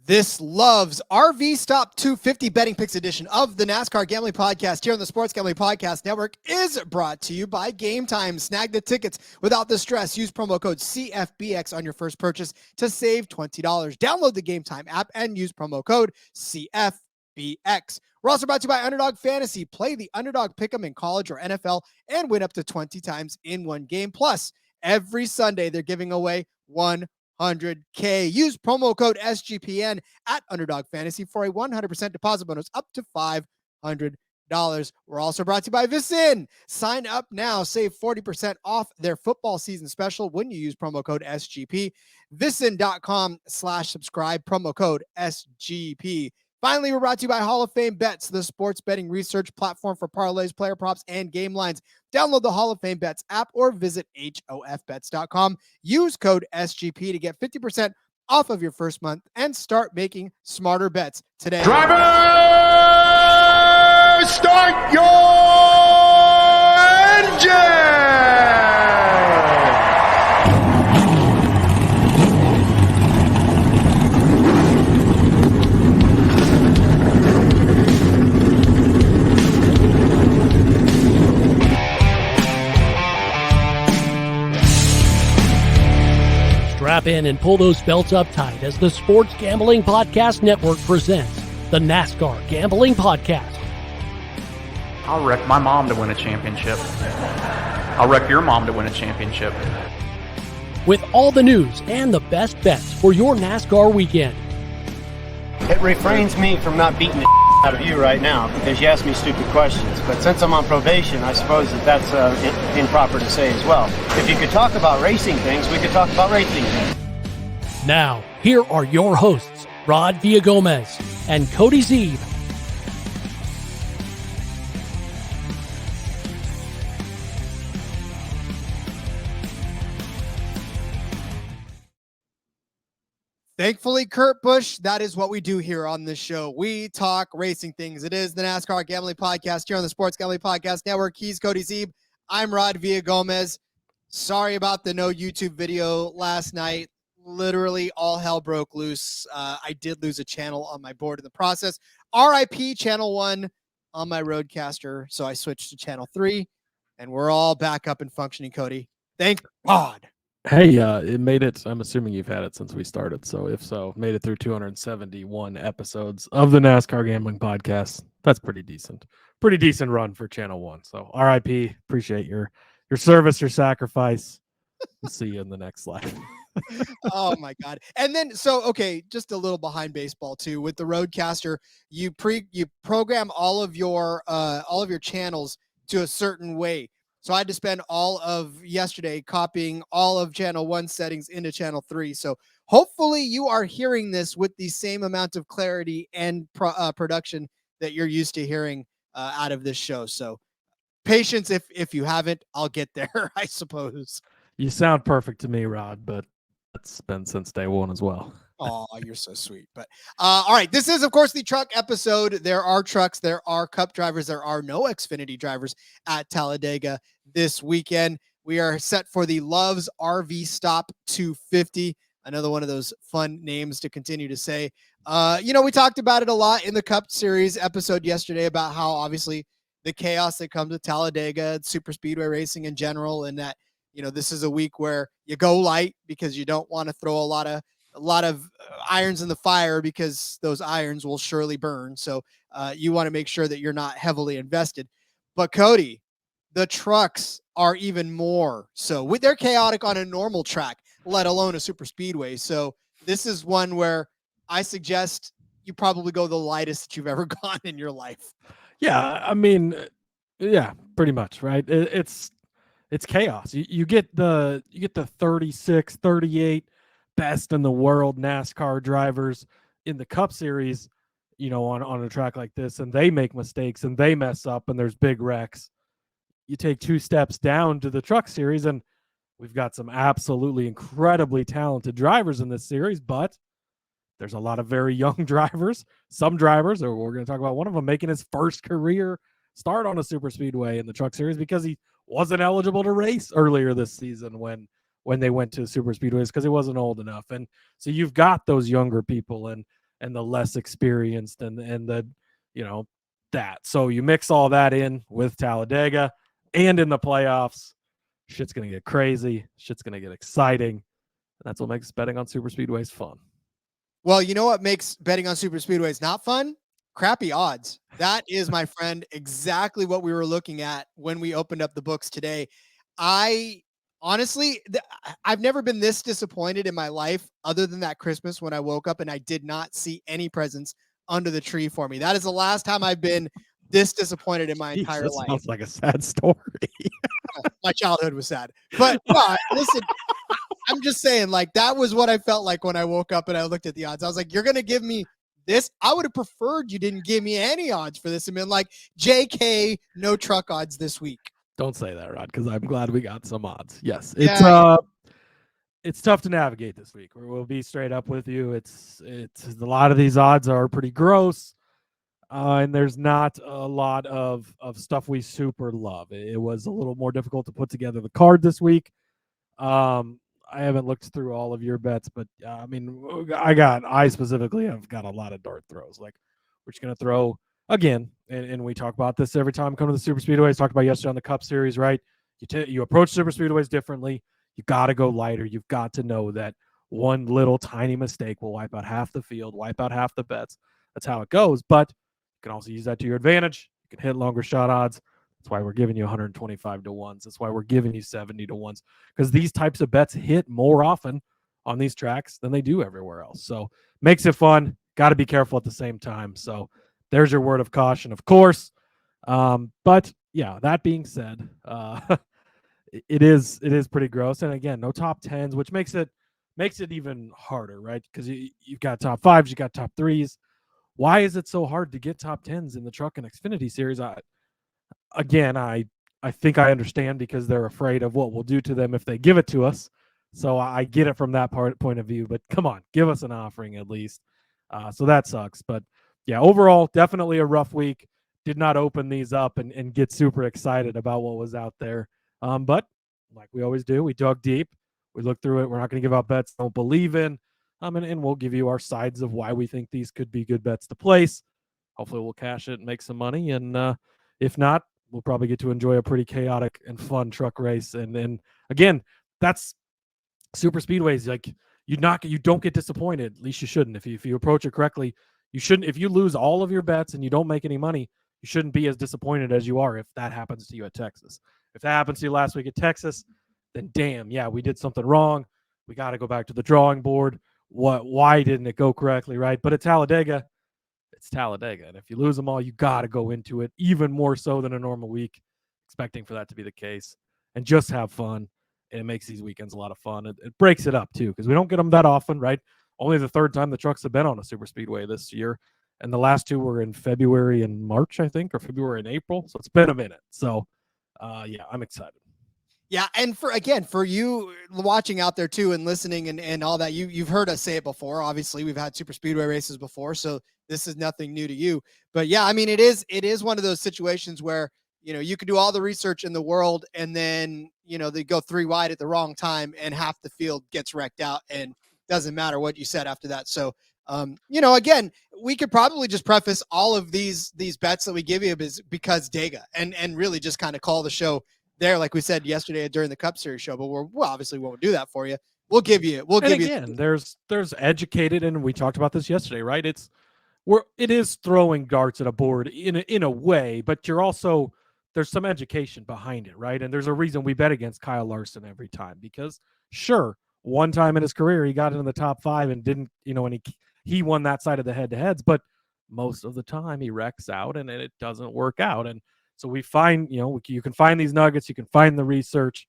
This Loves RV Stop 250 Betting Picks edition of the NASCAR Gambling Podcast here on the Sports Gambling Podcast Network is brought to you by Gametime. Snag the tickets without the stress. Use promo code CFBX on your first purchase to save $20. Download the Gametime app and use promo code CFBX. We're also brought to you by Underdog Fantasy. Play the Underdog Pick'em in college or NFL and win up to 20 times in one game. Plus, every Sunday they're giving away $100K. Use promo code SGPN at Underdog Fantasy for a 100% deposit bonus up to $500. We're also brought to you by VSIN. Sign up now. Save 40% off their football season special when you use promo code SGP. VSIN.com/subscribe, promo code SGP. Finally, we're brought to you by Hall of Fame Bets, the sports betting research platform for parlays, player props, and game lines. Download the Hall of Fame Bets app or visit hofbets.com. Use code SGP to get 50% off of your first month and start making smarter bets today. Driver, start your engine! Strap in and pull those belts up tight as the Sports Gambling Podcast Network presents the NASCAR Gambling Podcast. I'll wreck my mom to win a championship. I'll wreck your mom to win a championship. With all the news and the best bets for your NASCAR weekend. It refrains me from not beating the out of you right now because you asked me stupid questions. But since I'm on probation, I suppose that's improper to say as well. If you could talk about racing things, we could talk about racing things. Now, here are your hosts, Rod Villagomez and Cody Zeeb. Thankfully, Kurt Busch, that is what we do here on this show. We talk racing things. It is the NASCAR Gambling Podcast here on the Sports Gambling Podcast Network. He's Cody Zeeb. I'm Rod Villagomez. Sorry about the no YouTube video last night. Literally all hell broke loose. I did lose a channel on my board in the process. RIP Channel 1 on my Roadcaster. So I switched to Channel 3, and we're all back up and functioning, Cody. Thank God. Hey, it made it. I'm assuming you've had it since we started. So if so, made it through 271 episodes of the NASCAR Gambling Podcast. That's pretty decent. Pretty decent run for Channel 1. So RIP, appreciate your service, your sacrifice. We'll see you in the next life. Oh my God. And then, okay, just a little behind baseball too. With the Roadcaster, you program all of your channels to a certain way. So I had to spend all of yesterday copying all of Channel 1 settings into Channel 3. So hopefully you are hearing this with the same amount of clarity and production that you're used to hearing out of this show. So patience if you haven't, I'll get there, I suppose. You sound perfect to me, Rod, but it's been since day one as well. Oh, you're so sweet. But all right, this is, of course, the truck episode. There are trucks, there are Cup drivers, there are no Xfinity drivers at Talladega this weekend. We are set for the Loves RV Stop 250. Another one of those fun names to continue to say. We talked about it a lot in the Cup Series episode yesterday about how obviously the chaos that comes with Talladega, Superspeedway racing in general, and that, this is a week where you go light because you don't want to throw a lot of irons in the fire because those irons will surely burn. So you want to make sure that you're not heavily invested. But Cody, the trucks are even more so. They're chaotic on a normal track, let alone a super speedway. So this is one where I suggest you probably go the lightest that you've ever gone in your life. Yeah, I mean, yeah, pretty much, right? It's chaos. You get the 36, 38 best in the world NASCAR drivers in the Cup Series, on a track like this, and they make mistakes and they mess up and there's big wrecks. You take two steps down to the Truck Series, and we've got some absolutely incredibly talented drivers in this series, but there's a lot of very young drivers. Some drivers, or we're going to talk about one of them, making his first career start on a super speedway in the Truck Series because he wasn't eligible to race earlier this season when they went to super speedways because he wasn't old enough. And so you've got those younger people, and and the less experienced and the, that. So you mix all that in with Talladega and in the playoffs, shit's going to get crazy. Shit's going to get exciting. And that's what makes betting on super speedways fun. Well, you know what makes betting on super speedways not fun? Crappy odds. That is, my friend, exactly what we were looking at when we opened up the books today. I honestly, I've never been this disappointed in my life other than that Christmas when I woke up and I did not see any presents under the tree for me. That is the last time I've been this disappointed in my entire life. Sounds like a sad story. My childhood was sad. But listen, I'm just saying, like, that was what I felt like when I woke up and I looked at the odds. I was like, you're going to give me this? I would have preferred you didn't give me any odds for this. I mean, like, JK, no truck odds this week. Don't say that, Rod, because I'm glad we got some odds. Yes, it's tough to navigate this week. We'll be straight up with you. It's a lot of these odds are pretty gross, and there's not a lot of stuff we super love. It was a little more difficult to put together the card this week. I haven't looked through all of your bets, but I mean, I specifically have got a lot of dart throws. Like, we're just gonna throw again, and we talk about this every time we come to the super speedways. Talked about yesterday on the Cup Series, right? You approach super speedways differently. You got to go lighter. You've got to know that one little tiny mistake will wipe out half the field, wipe out half the bets. That's how it goes. But you can also use that to your advantage. You can hit longer shot odds. That's why we're giving you 125 to 1s. That's why we're giving you 70 to 1s, because these types of bets hit more often on these tracks than they do everywhere else. So makes it fun. Got to be careful at the same time. So there's your word of caution, of course. But yeah, that being said, it is pretty gross. And again, no top 10s, which makes it even harder, right? Because you've got top 5s, you got top 3s. Why is it so hard to get top 10s in the Truck and Xfinity Series? I think I understand, because they're afraid of what we'll do to them if they give it to us. So I get it from that point of view, but come on, give us an offering at least. So that sucks. But yeah, overall, definitely a rough week. Did not open these up and get super excited about what was out there. But like we always do, we dug deep. We looked through it. We're not going to give out bets don't believe in. And we'll give you our sides of why we think these could be good bets to place. Hopefully we'll cash it and make some money. And if not, we'll probably get to enjoy a pretty chaotic and fun truck race. And then again, that's super speedways. Like, you don't get disappointed. At least you shouldn't. If you approach it correctly, you shouldn't. If you lose all of your bets and you don't make any money, you shouldn't be as disappointed as you are if that happens to you at Texas. If that happens to you last week at Texas, then damn, yeah, we did something wrong. We got to go back to the drawing board. Why didn't it go correctly, right? But at Talladega, it's Talladega. And if you lose them all, you got to go into it even more so than a normal week, expecting for that to be the case, and just have fun. And it makes these weekends a lot of fun. It breaks it up too, because we don't get them that often, right? Only the third time the trucks have been on a super speedway this year. And the last two were in February and March, I think, or February and April. So it's been a minute. So yeah, I'm excited. Yeah, and for you watching out there too and listening and all that, you've heard us say it before. Obviously, we've had super speedway races before, so this is nothing new to you. But yeah, I mean, it is one of those situations where, you can do all the research in the world, and then they go 3 wide at the wrong time, and half the field gets wrecked out, and doesn't matter what you said after that. So again, we could probably just preface all of these bets that we give you because Dega, and really just kind of call the show there, like we said yesterday during the Cup Series show. But we obviously won't do that for you. We'll give you. There's educated, and we talked about this yesterday, right? It is throwing darts at a board in a way, but there's some education behind it, right? And there's a reason we bet against Kyle Larson every time, because sure, one time in his career he got into the top 5 and didn't, and he won that side of the head-to-heads, but most of the time he wrecks out and it doesn't work out. And so we find, you can find these nuggets, you can find the research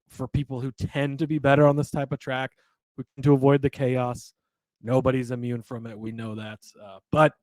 for people who tend to be better on this type of track, who tend to avoid the chaos. Nobody's immune from it. We know that. But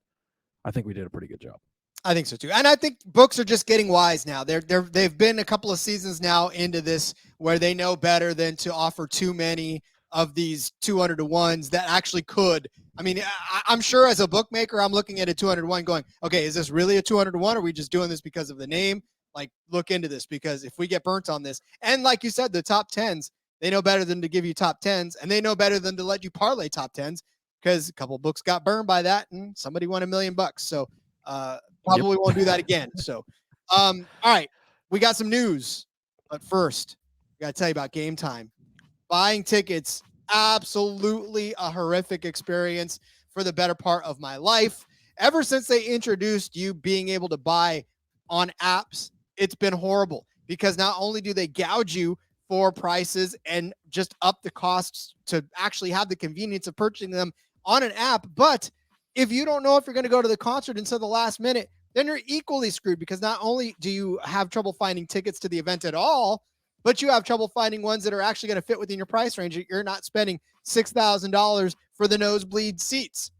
I think we did a pretty good job. I think so too. And I think books are just getting wise now. They've been a couple of seasons now into this where they know better than to offer too many of these 200 to 1s that actually could. I mean, I'm sure as a bookmaker, I'm looking at a 200 to 1 going, okay, is this really a 200 to 1? Or are we just doing this because of the name? Like, look into this, because if we get burnt on this, and like you said, the top 10s, they know better than to give you top 10s, and they know better than to let you parlay top 10s. because a couple books got burned by that and somebody won $1 million. So probably won't do that again. So, all right, we got some news, but first we got to tell you about Gametime. Buying tickets, absolutely a horrific experience for the better part of my life. Ever since they introduced you being able to buy on apps, it's been horrible because not only do they gouge you for prices and just up the costs to actually have the convenience of purchasing them on an app, but if you don't know if you're going to go to the concert until the last minute, then you're equally screwed because not only do you have trouble finding tickets to the event at all, but you have trouble finding ones that are actually going to fit within your price range. You're not spending $6,000 for the nosebleed seats.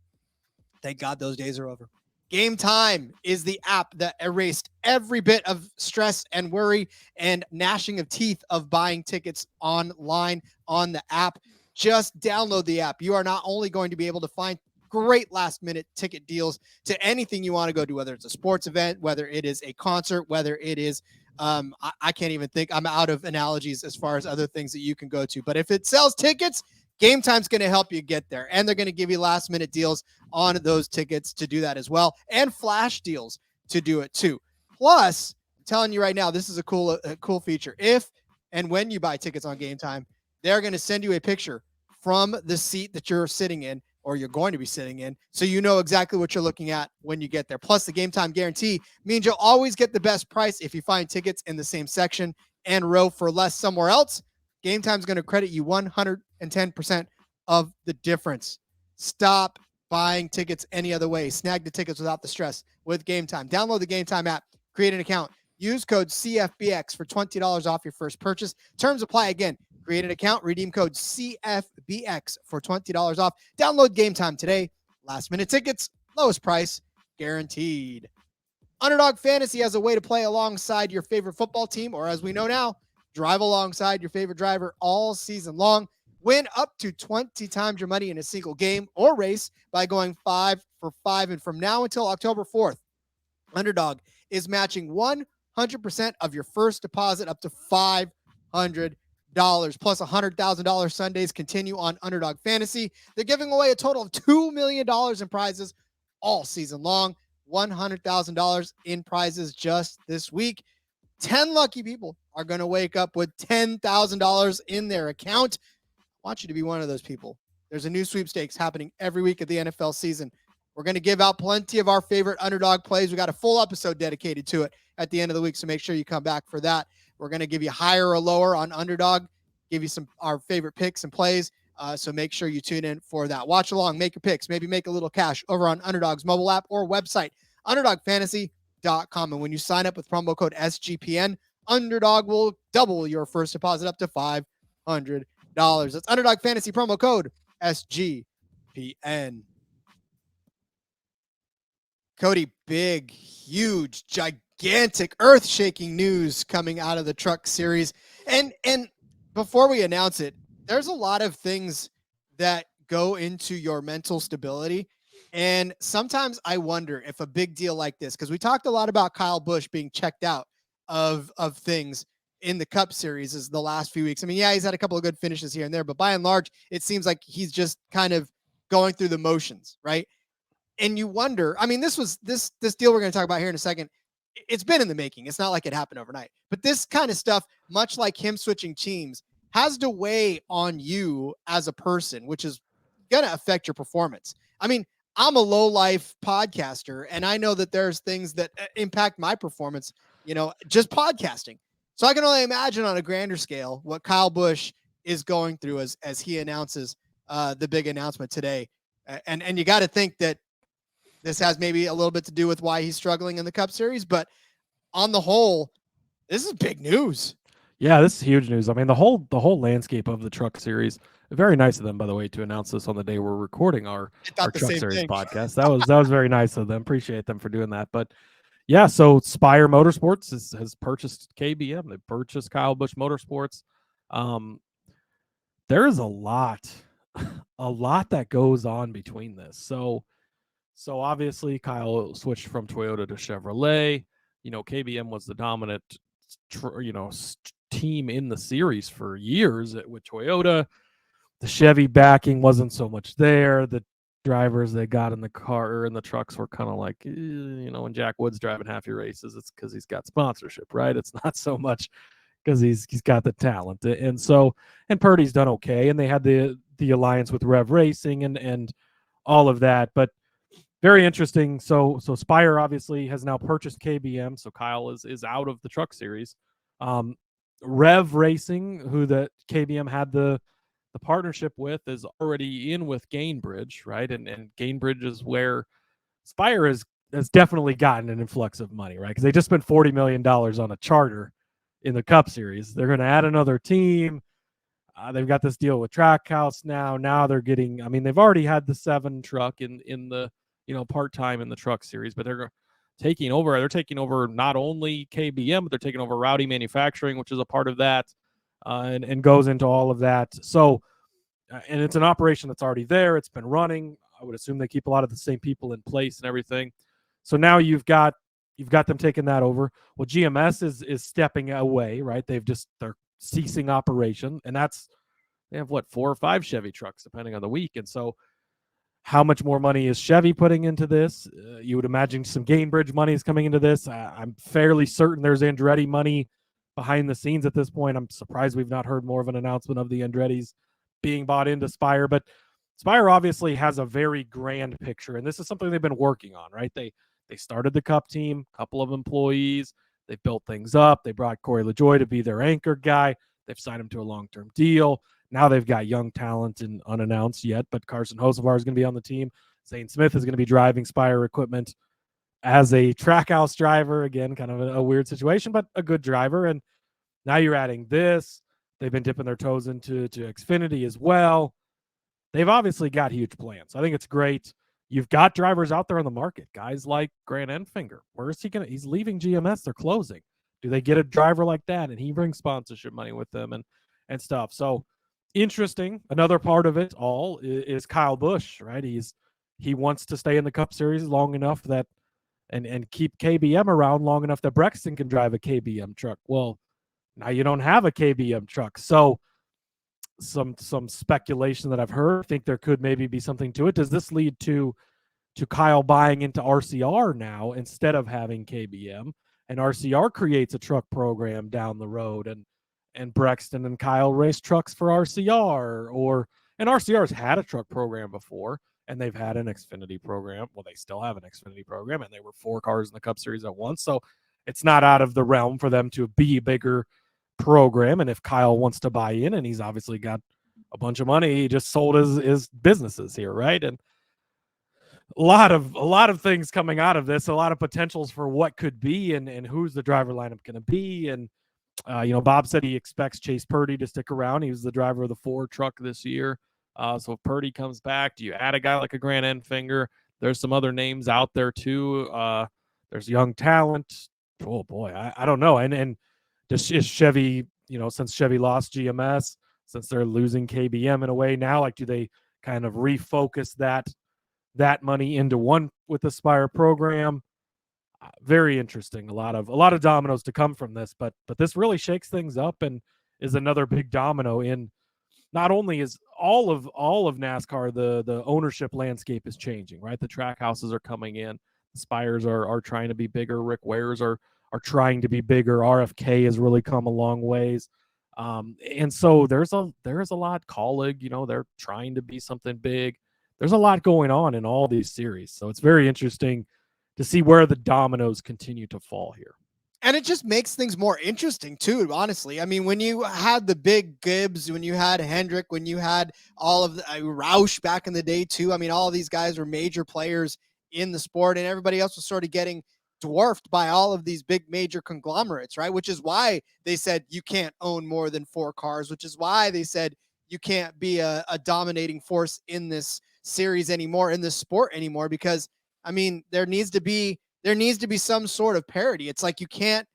Thank God those days are over. Gametime is the app that erased every bit of stress and worry and gnashing of teeth of buying tickets online on the app. Just download the app. You are not only going to be able to find great last-minute ticket deals to anything you want to go to, whether it's a sports event, whether it is a concert, whether it is I can't even think. I'm out of analogies as far as other things that you can go to. But if it sells tickets, Gametime's going to help you get there. And they're going to give you last-minute deals on those tickets to do that as well. And flash deals to do it too. Plus, I'm telling you right now, this is a cool feature. If and when you buy tickets on Gametime, they're going to send you a picture from the seat that you're sitting in or you're going to be sitting in, so you know exactly what you're looking at when you get there. Plus, the Gametime guarantee means you'll always get the best price if you find tickets in the same section and row for less somewhere else. Gametime's going to credit you 110% of the difference. Stop buying tickets any other way. Snag the tickets without the stress with Gametime. Download the Gametime app, create an account, use code CFBX for $20 off your first purchase. Terms apply. Again, create an account, redeem code CFBX for $20 off. Download Gametime today. Last minute tickets, lowest price guaranteed. Underdog Fantasy has a way to play alongside your favorite football team, or as we know now, drive alongside your favorite driver all season long. Win up to 20 times your money in a single game or race by going 5 for 5. And from now until October 4th, Underdog is matching 100% of your first deposit up to $500 plus $100,000 Sundays continue on Underdog Fantasy. They're giving away a total of $2 million in prizes all season long. $100,000 in prizes just this week. 10 lucky people are going to wake up with $10,000 in their account. I want you to be one of those people. There's a new sweepstakes happening every week of the NFL season. We're going to give out plenty of our favorite Underdog plays. We got a full episode dedicated to it at the end of the week, so make sure you come back for that. We're going to give you higher or lower on Underdog, give you some our favorite picks and plays, so make sure you tune in for that. Watch along, make your picks, maybe make a little cash over on Underdog's mobile app or website, UnderdogFantasy.com. And when you sign up with promo code SGPN, Underdog will double your first deposit up to $500. That's Underdog Fantasy promo code SGPN. Cody, big, huge, gigantic, earth-shaking news coming out of the Truck Series. And before we announce it, there's a lot of things that go into your mental stability. And sometimes I wonder if a big deal like this, because we talked a lot about Kyle Busch being checked out of things in the Cup Series is the last few weeks. I mean, yeah, he's had a couple of good finishes here and there, but by and large, it seems like he's just kind of going through the motions, right? And you wonder, I mean, this deal we're going to talk about here in a second, it's been in the making. It's not like it happened overnight. But this kind of stuff, much like him switching teams, has to weigh on you as a person, which is going to affect your performance. I mean, I'm a low-life podcaster, and I know that there's things that impact my performance, just podcasting. So I can only imagine on a grander scale what Kyle Busch is going through as he announces the big announcement today. And you got to think that this has maybe a little bit to do with why he's struggling in the Cup Series, but on the whole, this is big news. Yeah, this is huge news. I mean, the whole landscape of the Truck Series. Very nice of them, by the way, to announce this on the day we're recording our Truck Series podcast. That was very nice of them. Appreciate them for doing that. But yeah, so Spire Motorsports has purchased KBM. They purchased Kyle Busch Motorsports. There is a lot that goes on between this. So obviously Kyle switched from Toyota to Chevrolet. KBM was the dominant, team in the series for years with Toyota. The Chevy backing wasn't so much there. The drivers they got in the car or in the trucks were kind of like, when Jack Wood's driving half your races, it's because he's got sponsorship, right? It's not so much because he's got the talent. And Purdy's done okay, and they had the alliance with Rev Racing and all of that, but very interesting. So Spire obviously has now purchased KBM, so Kyle is out of the Truck Series. Rev Racing, who the KBM had the partnership with, is already in with Gainbridge, right? And Gainbridge is where Spire has definitely gotten an influx of money, right? Because they just spent $40 million on a charter in the Cup Series. They're going to add another team. They've got this deal with Trackhouse now. Now they're getting, they've already had the 7 truck in the, part-time in the Truck Series, but they're taking over. They're taking over not only KBM, but they're taking over Rowdy Manufacturing, which is a part of that, and goes into all of that. So, and it's an operation that's already there. It's been running. I would assume they keep a lot of the same people in place and everything. So now you've got them taking that over. Well, GMS is stepping away, right? They're ceasing operation, and they have 4 or 5 Chevy trucks depending on the week. And so how much more money is Chevy putting into this? You would imagine some Gainbridge money is coming into this. I'm fairly certain there's Andretti money behind the scenes at this point. I'm surprised we've not heard more of an announcement of the Andrettis being bought into Spire, but Spire obviously has a very grand picture, and this is something they've been working on, right? They started the Cup team, a couple of employees. They built things up. They brought Corey LaJoie to be their anchor guy. They've signed him to a long-term deal. Now they've got young talent and unannounced yet, but Carson Hocevar is going to be on the team. Zane Smith is going to be driving Spire equipment as a Trackhouse driver. Again, kind of a weird situation, but a good driver. And now you're adding this. They've been dipping their toes into Xfinity as well. They've obviously got huge plans. I think it's great. You've got drivers out there on the market, guys like Grant Enfinger. Where is he going to? He's leaving GMS. They're closing. Do they get a driver like that? And he brings sponsorship money with them and stuff. So interesting. Another part of it all is Kyle Busch, right? He wants to stay in the Cup Series long enough that and keep KBM around long enough that Brexton can drive a KBM truck. Well, now you don't have a KBM truck. So some speculation that I've heard, I think there could maybe be something to it. Does this lead to Kyle buying into RCR now instead of having KBM, and RCR creates a truck program down the road, and Brexton and Kyle race trucks for RCR, and RCR's had a truck program before, and they've had an Xfinity program. Well, they still have an Xfinity program, and they were 4 cars in the Cup Series at once. So it's not out of the realm for them to be a bigger program. And if Kyle wants to buy in, and he's obviously got a bunch of money, he just sold his businesses here, right? And a lot of things coming out of this, a lot of potentials for what could be and who's the driver lineup going to be. And Bob said he expects Chase Purdy to stick around. He was the driver of the Ford truck this year. So if Purdy comes back, do you add a guy like a Grant Enfinger? There's some other names out there too. There's young talent. Oh boy, I don't know. And is Chevy, since Chevy lost GMS, since they're losing KBM in a way now, like do they kind of refocus that money into one with the Spire program? Very interesting. A lot of dominoes to come from this, but this really shakes things up and is another big domino in not only is all of NASCAR, the ownership landscape is changing, right? The track houses are coming in, the Spires are trying to be bigger, Rick Wares are trying to be bigger, RFK has really come a long ways. And so there's a lot. Colleague, they're trying to be something big. There's a lot going on in all these series. So it's very interesting to see where the dominoes continue to fall here. And it just makes things more interesting too, honestly. I mean, when you had the big Gibbs, when you had Hendrick, when you had all of the Roush back in the day too, I mean, all of these guys were major players in the sport, and everybody else was sort of getting dwarfed by all of these big major conglomerates, right? Which is why they said you can't own more than 4 cars, which is why they said you can't be a dominating force in this series anymore, in this sport anymore, because I mean, there needs to be some sort of parity. It's like you can't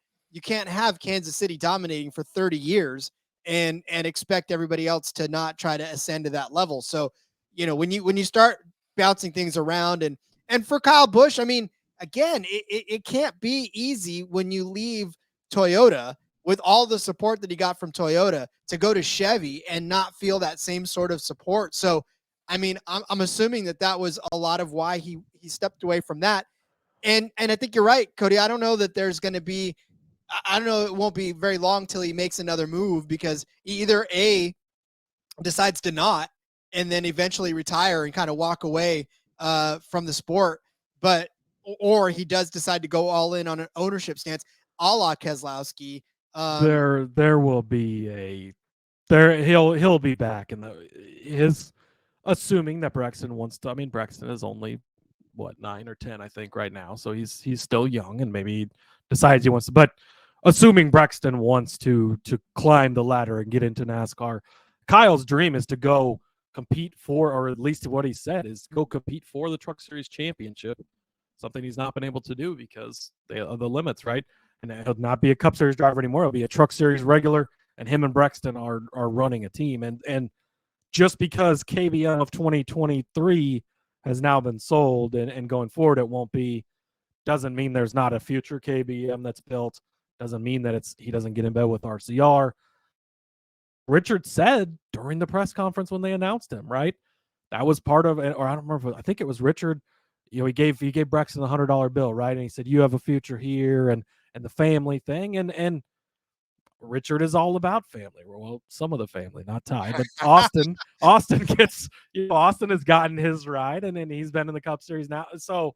have Kansas City dominating for 30 years and expect everybody else to not try to ascend to that level. So, when you start bouncing things around and for Kyle Busch, I mean, again, it can't be easy when you leave Toyota with all the support that he got from Toyota to go to Chevy and not feel that same sort of support. So I mean, I'm assuming that was a lot of why he stepped away from that. And I think you're right, Cody. I don't know that there's going to be, I don't know, it won't be very long till he makes another move, because he either A, decides to not, and then eventually retire and kind of walk away from the sport, or he does decide to go all in on an ownership stance, a la Keselowski. There will be he'll be back in his, assuming that Braxton wants to. I mean, Braxton is only 9 or 10, I think, right now, so he's still young, and maybe decides he wants to. But assuming Braxton wants to climb the ladder and get into NASCAR, Kyle's dream is to go compete for, or at least what he said is go compete for the Truck Series championship, something he's not been able to do because of the limits, right? And he'll not be a Cup Series driver anymore. He'll be a Truck Series regular, and him and Braxton are running a team. And just because KBM of 2023 has now been sold and going forward it won't be, doesn't mean there's not a future KBM that's built. Doesn't mean that he doesn't get in bed with RCR. Richard said during the press conference when they announced him, right? That was part of it, or I don't remember. I think it was Richard. He gave Braxton the $100 bill, right? And he said, "You have a future here," and the family thing, and Richard is all about family. Well, some of the family, not Ty, but Austin gets, Austin has gotten his ride, and then he's been in the Cup Series now. So,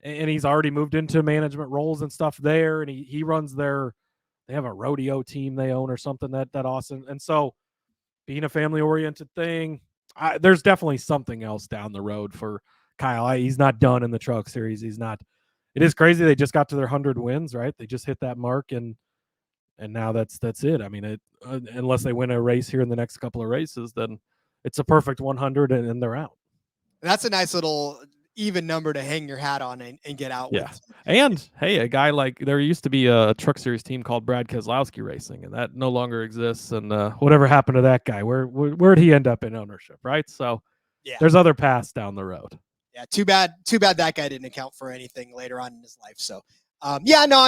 and he's already moved into management roles and stuff there, and he runs they have a rodeo team they own or something that Austin. And so, being a family oriented thing, there's definitely something else down the road for Kyle. He's not done in the Truck Series. He's not. It is crazy. They just got to their 100 wins, right? They just hit that mark, and now that's it. I mean, unless they win a race here in the next couple of races, then it's a perfect 100 and they're out. That's a nice little even number to hang your hat on and get out with. And hey, a guy like, there used to be a Truck Series team called Brad Keselowski Racing, and that no longer exists. And whatever happened to that guy? Where'd he end up in ownership, right? So there's other paths down the road. Yeah, too bad that guy didn't account for anything later on in his life. So I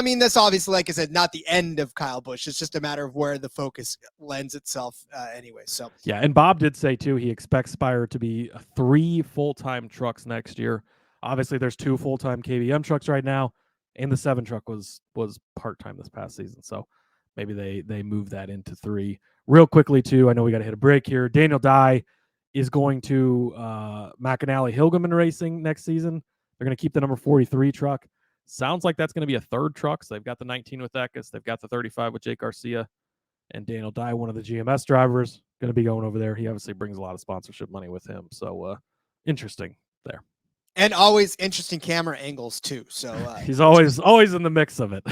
mean, that's obviously, like I said, not the end of Kyle Busch. It's just a matter of where the focus lends itself anyway. So yeah, and Bob did say too, he expects Spire to be 3 full-time trucks next year. Obviously, there's 2 full-time KBM trucks right now, and the 7 truck was part-time this past season. So maybe they move that into 3. Real quickly too, I know we got to hit a break here. Daniel Dye is going to McAnally Hilgeman Racing next season. They're going to keep the number 43 truck. Sounds like that's going to be a 3rd truck. So they've got the 19 with Eckes. They've got the 35 with Jake Garcia. And Daniel Dye, one of the GMS drivers, going to be going over there. He obviously brings a lot of sponsorship money with him. So interesting there. And always interesting camera angles too. So he's always in the mix of it.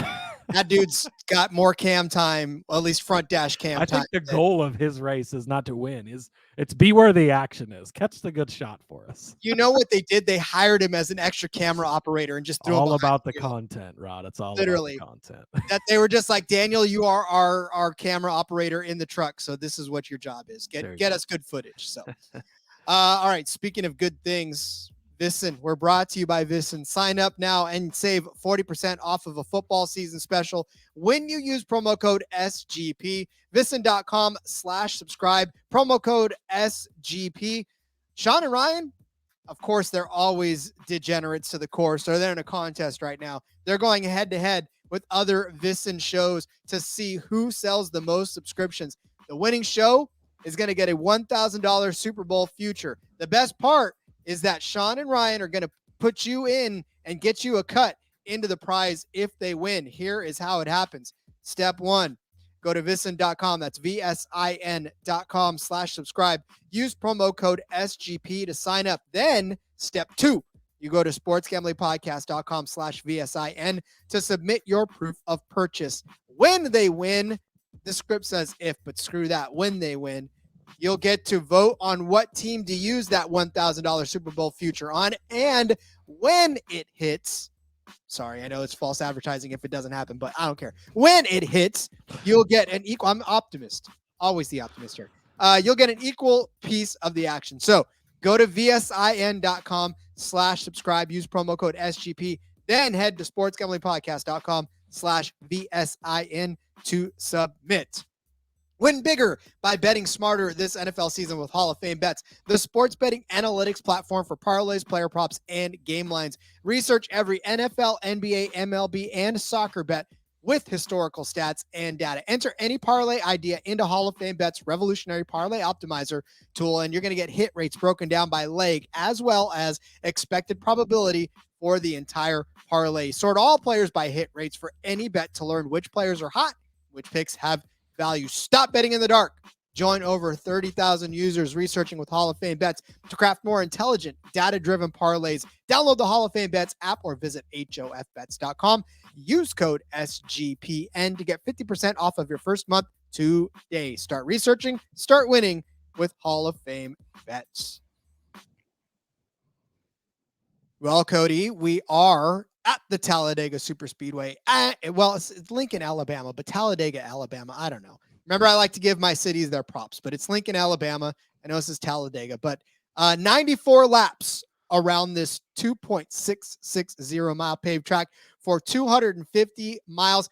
That dude's got more cam time, at least front dash cam time. I think the goal of his race is not to win. It's be where the action is. Catch the good shot for us. You know what they did? They hired him as an extra camera operator and just threw all him about the content, Rod. It's all literally about the content. That they were just like, Daniel, you are our camera operator in the truck, so this is what your job is. Get us good footage. So, all right. Speaking of good things, VSIN, we're brought to you by VSIN. Sign up now and save 40% off of a football season special when you use promo code SGP. VSIN.com/subscribe. Promo code SGP. Sean and Ryan, of course, they're always degenerates to the core, so they're in a contest right now. They're going head-to-head with other VSIN shows to see who sells the most subscriptions. The winning show is going to get a $1,000 Super Bowl future. The best part is that Sean and Ryan are going to put you in and get you a cut into the prize if they win. Here is how it happens. Step 1, go to VSIN.com. That's VSIN.com/subscribe. Use promo code SGP to sign up. Then step 2, you go to sportsgamblingpodcast.com/VSIN to submit your proof of purchase. When they win, the script says if, but screw that. When they win, you'll get to vote on what team to use that $1,000 Super Bowl future on. And when it hits, sorry, I know it's false advertising if it doesn't happen, but I don't care. When it hits, you'll get an equal, I'm optimist, always the optimist here. You'll get an equal piece of the action. So go to VSIN.com/subscribe, use promo code SGP, then head to sportsgamblingpodcast.com/VSIN to submit. Win bigger by betting smarter this NFL season with Hall of Fame Bets, the sports betting analytics platform for parlays, player props, and game lines. Research every NFL, NBA, MLB, and soccer bet with historical stats and data. Enter any parlay idea into Hall of Fame Bets revolutionary parlay optimizer tool, and you're going to get hit rates broken down by leg as well as expected probability for the entire parlay. Sort all players by hit rates for any bet to learn which players are hot, which picks have value. Stop betting in the dark. Join over 30,000 users researching with Hall of Fame Bets to craft more intelligent, data-driven parlays. Download the Hall of Fame Bets app or visit hofbets.com. Use code SGPN to get 50% off of your first month today. Start researching, start winning with Hall of Fame Bets. Well, Cody, we are at the Talladega Superspeedway. It's Lincoln, Alabama, but Talladega, Alabama, I don't know. Remember, I like to give my cities their props, but it's Lincoln, Alabama. I know this is Talladega, but 94 laps around this 2.660 mile paved track for 250 miles.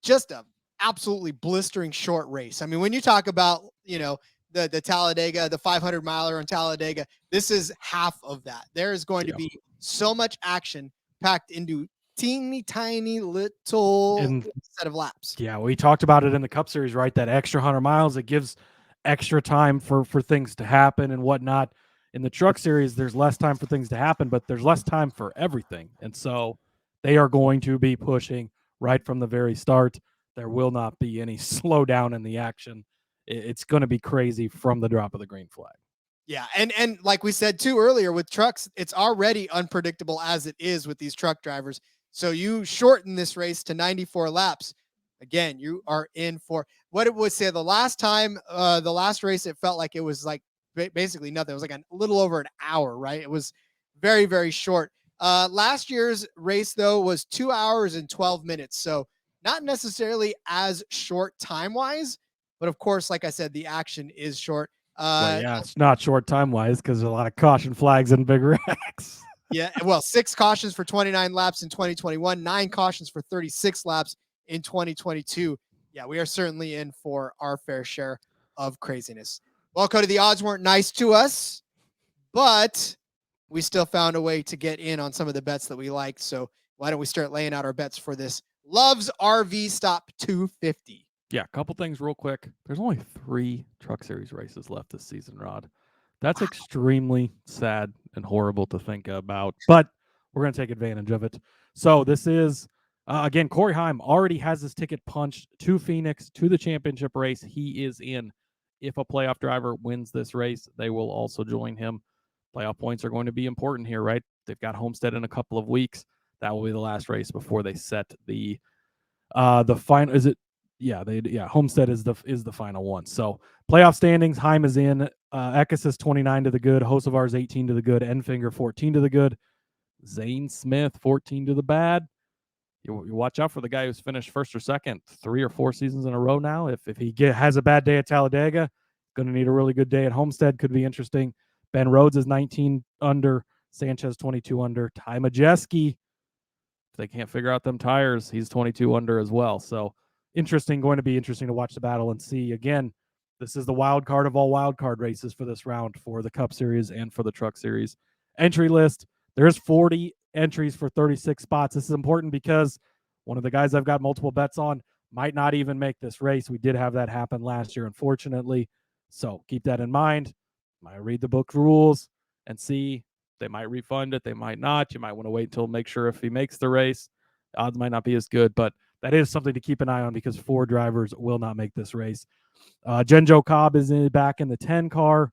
Just a absolutely blistering short race. I mean, when you talk about, the Talladega, the 500 miler in Talladega, this is half of that. There is going to be so much action packed into teeny tiny little set of laps. Yeah, we talked about it in the Cup Series, right? That extra 100 miles, it gives extra time for things to happen and whatnot. In the Truck Series, there's less time for things to happen, but there's less time for everything. And so they are going to be pushing right from the very start. There will not be any slowdown in the action. It's going to be crazy from the drop of the green flag. Yeah, and like we said too earlier with trucks, it's already unpredictable as it is with these truck drivers. So you shorten this race to 94 laps. Again, you are in for what it would say the last race, it felt like it was like basically nothing. It was like a little over an hour, right? It was very, very short. Last year's race, though, was 2 hours and 12 minutes. So not necessarily as short time-wise, but of course, like I said, the action is short. It's not short time-wise because there's a lot of caution flags and big wrecks. Yeah, well, 6 cautions for 29 laps in 2021, 9 cautions for 36 laps in 2022. Yeah, we are certainly in for our fair share of craziness. Well, Cody, the odds weren't nice to us, but we still found a way to get in on some of the bets that we liked. So why don't we start laying out our bets for this Love's RV Stop 250? Yeah, a couple things real quick. There's only 3 Truck Series races left this season, Rod. That's extremely sad and horrible to think about, but we're going to take advantage of it. So this is, again, Corey Heim already has his ticket punched to Phoenix, to the championship race. He is in. If a playoff driver wins this race, they will also join him. Playoff points are going to be important here, right? They've got Homestead in a couple of weeks. That will be the last race before they set the final. Homestead is the final one. So playoff standings, Heim is in. Eckes is 29 to the good. Hocevar is 18 to the good. Enfinger 14 to the good. Zane Smith 14 to the bad. You watch out for the guy who's finished first or second 3 or 4 seasons in a row now. If he has a bad day at Talladega, going to need a really good day at Homestead. Could be interesting. Ben Rhodes is 19 under. Sanchez 22 under. Ty Majeski, if they can't figure out them tires, he's 22 under as well. So going to be interesting to watch the battle and see. Again, this is the wild card of all wild card races for this round for the Cup Series and for the Truck Series. Entry list, there's 40 entries for 36 spots. This is important because one of the guys I've got multiple bets on might not even make this race. We did have that happen last year, unfortunately. So keep that in mind. Might read the book rules and see. They might refund it. They might not. You might want to wait until make sure if he makes the race. The odds might not be as good, but that is something to keep an eye on because 4 drivers will not make this race. Joe Cobb is back in the 10 car.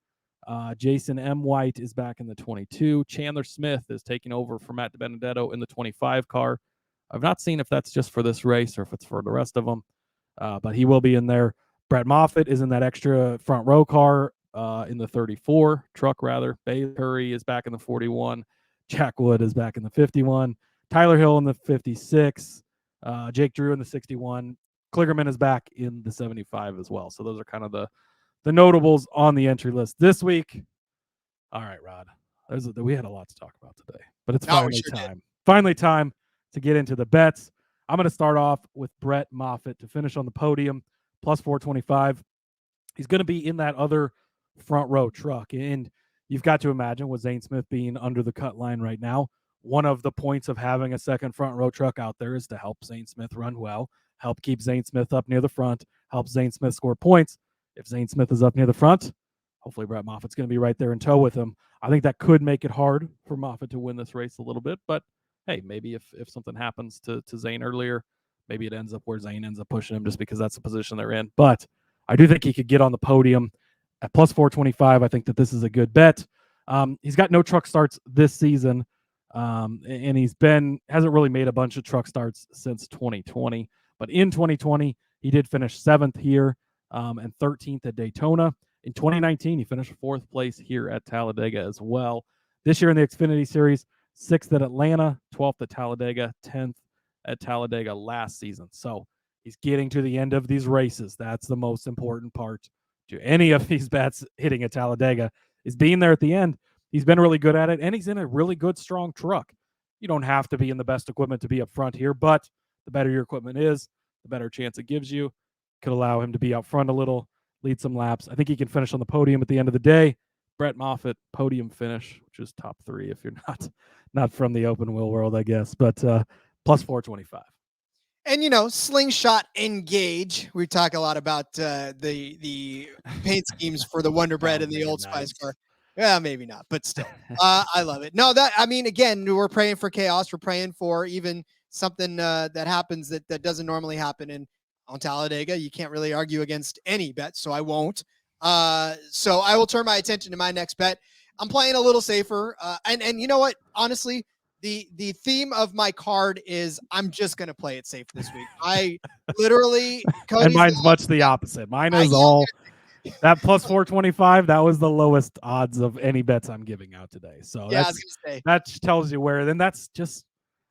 Jason M. White is back in the 22. Chandler Smith is taking over for Matt DiBenedetto in the 25 car. I've not seen if that's just for this race or if it's for the rest of them, but he will be in there. Brett Moffitt is in that extra front row car in the 34 truck, rather. Bailey Curry is back in the 41. Jack Wood is back in the 51. Tyler Hill in the 56. Jake Drew in the 61. Kligerman is back in the 75 as well. So those are kind of the notables on the entry list this week. All right, Rod. We had a lot to talk about today, but it's finally time. Finally time to get into the bets. I'm going to start off with Brett Moffitt to finish on the podium, plus 425. he's going to be in that other front row truck. And you've got to imagine with Zane Smith being under the cut line right now, one of the points of having a second front row truck out there is to help Zane Smith run well, help keep Zane Smith up near the front, help Zane Smith score points. If Zane Smith is up near the front, hopefully Brett Moffitt's going to be right there in tow with him. I think that could make it hard for Moffitt to win this race a little bit, but hey, maybe if something happens to Zane earlier, maybe it ends up where Zane ends up pushing him just because that's the position they're in. But I do think he could get on the podium at plus 425. I think that this is a good bet. He's got no truck starts this season, and hasn't really made a bunch of truck starts since 2020. But in 2020, he did finish 7th here and 13th at Daytona. In 2019, he finished 4th place here at Talladega as well. This year in the Xfinity Series, 6th at Atlanta, 12th at Talladega, 10th at Talladega last season. So he's getting to the end of these races. That's the most important part to any of these bets hitting at Talladega, is being there at the end. He's been really good at it, and he's in a really good, strong truck. You don't have to be in the best equipment to be up front here, but the better your equipment is, the better chance it gives you. Could allow him to be out front a little, lead some laps. I think he can finish on the podium at the end of the day. Brett Moffitt, podium finish, which is top 3 if you're not from the open wheel world, I guess, but plus 425. And, slingshot engage. We talk a lot about the paint schemes for the Wonder Bread and the Old Spice car. Yeah, maybe not, but still, I love it. No, again, we're praying for chaos. We're praying for even something that happens that doesn't normally happen. And on Talladega, you can't really argue against any bet, so I won't. So I will turn my attention to my next bet. I'm playing a little safer. And you know what? Honestly, the theme of my card is I'm just going to play it safe this week. I literally, and mine's much the opposite. Mine is all that plus 425. That was the lowest odds of any bets I'm giving out today. So yeah, that tells you where, then that's just,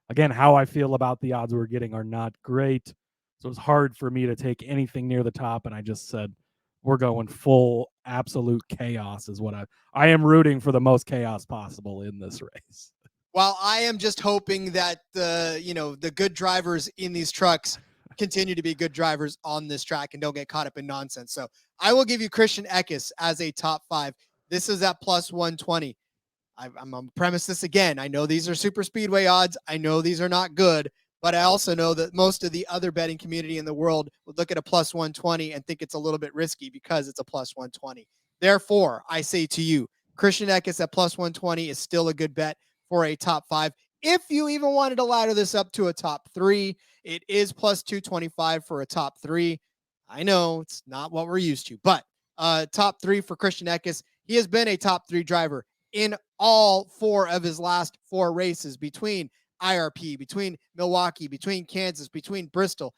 again, how I feel about the odds we're getting are not great. So it's hard for me to take anything near the top. And I just said, we're going full absolute chaos is what I am rooting for the most chaos possible in this race. Well, I am just hoping that the good drivers in these trucks continue to be good drivers on this track and don't get caught up in nonsense. So I will give you Christian Eckes as a top 5. This is at plus 120. I'm going to premise this again. I know these are super speedway odds. I know these are not good, but I also know that most of the other betting community in the world would look at a plus 120 and think it's a little bit risky because it's a plus 120. Therefore, I say to you, Christian Eckes at plus 120 is still a good bet for a top 5. If you even wanted to ladder this up to a top 3, it is plus 225 for a top 3. I know it's not what we're used to, but top 3 for Christian Eckes. He has been a top 3 driver in all 4 of his last 4 races between IRP, between Milwaukee, between Kansas, between Bristol.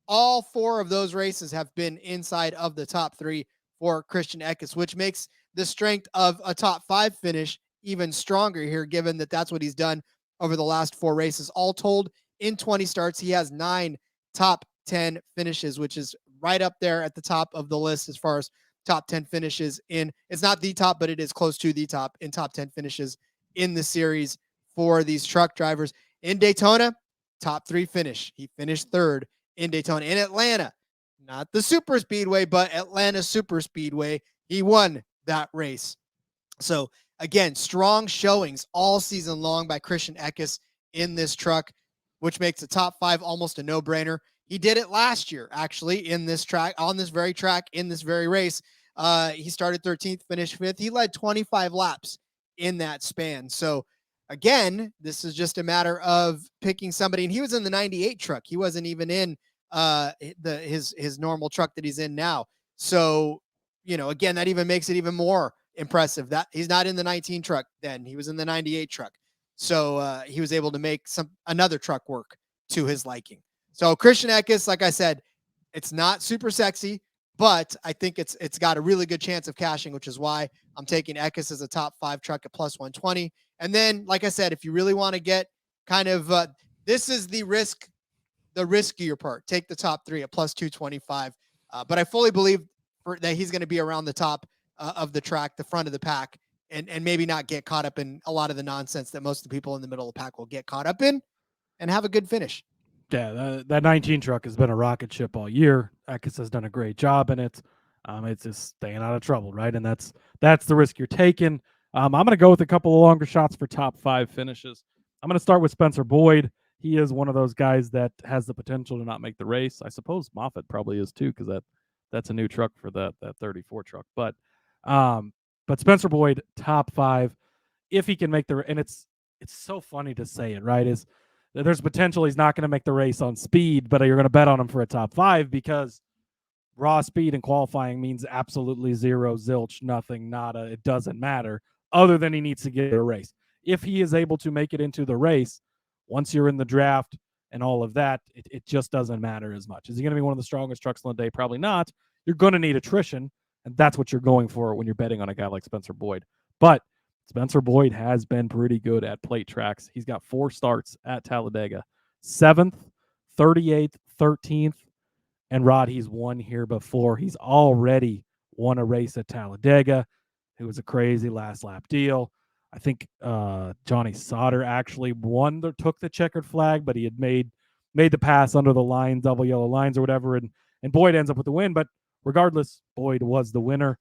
All 4 of those races have been inside of the top 3 for Christian Eckes, which makes the strength of a top 5 finish even stronger here, given that that's what he's done over the last 4 races. All told, in 20 starts, he has 9 top 10 finishes, which is right up there at the top of the list as far as top 10 finishes in. It's not the top, but it is close to the top in top 10 finishes in the series for these truck drivers. In Daytona, top 3 finish. He finished 3rd in Daytona. In Atlanta, not the super speedway, but Atlanta Superspeedway, he won that race. So again, strong showings all season long by Christian Eckes in this truck, which makes the top 5 almost a no-brainer. He did it last year, actually, in this track, on this very track, in this very race. He started 13th, finished 5th. He led 25 laps in that span. So again, this is just a matter of picking somebody. And he was in the 98 truck. He wasn't even in his normal truck that he's in now. So, again, that even makes it even more impressive that he's not in the 19 truck then. He was in the 98 truck. So he was able to make another truck work to his liking. So Christian Eckes, like I said, it's not super sexy, but I think it's got a really good chance of cashing, which is why I'm taking Eckes as a top 5 truck at plus 120. And then, like I said, if you really want to get kind of, this is the riskier part. Take the top 3 at plus 225. But I fully believe that he's going to be around the top of the track, the front of the pack, and maybe not get caught up in a lot of the nonsense that most of the people in the middle of the pack will get caught up in, and have a good finish. Yeah, that 19 truck has been a rocket ship all year. Eckes has done a great job in it. It's just staying out of trouble, right? And that's the risk you're taking. I'm going to go with a couple of longer shots for top 5 finishes. I'm going to start with Spencer Boyd. He is one of those guys that has the potential to not make the race. I suppose Moffitt probably is too, because that's a new truck for that 34 truck. But Spencer Boyd, top 5, if he can make and it's so funny to say it, right? Is there's potential he's not going to make the race on speed, but you're going to bet on him for a top 5 because raw speed in qualifying means absolutely zero, zilch, nothing, nada. It doesn't matter other than he needs to get a race. If he is able to make it into the race, once you're in the draft and all of that, it just doesn't matter as much. Is he going to be one of the strongest trucks on the day? Probably not. You're going to need attrition, and that's what you're going for when you're betting on a guy like Spencer Boyd. But Spencer Boyd has been pretty good at plate tracks. He's got 4 starts at Talladega, 7th, 38th, 13th, and Rod, he's won here before. He's already won a race at Talladega. It was a crazy last lap deal. I think Johnny Sauter actually took the checkered flag, but he had made the pass under the line, double yellow lines or whatever, and Boyd ends up with the win. But regardless, Boyd was the winner.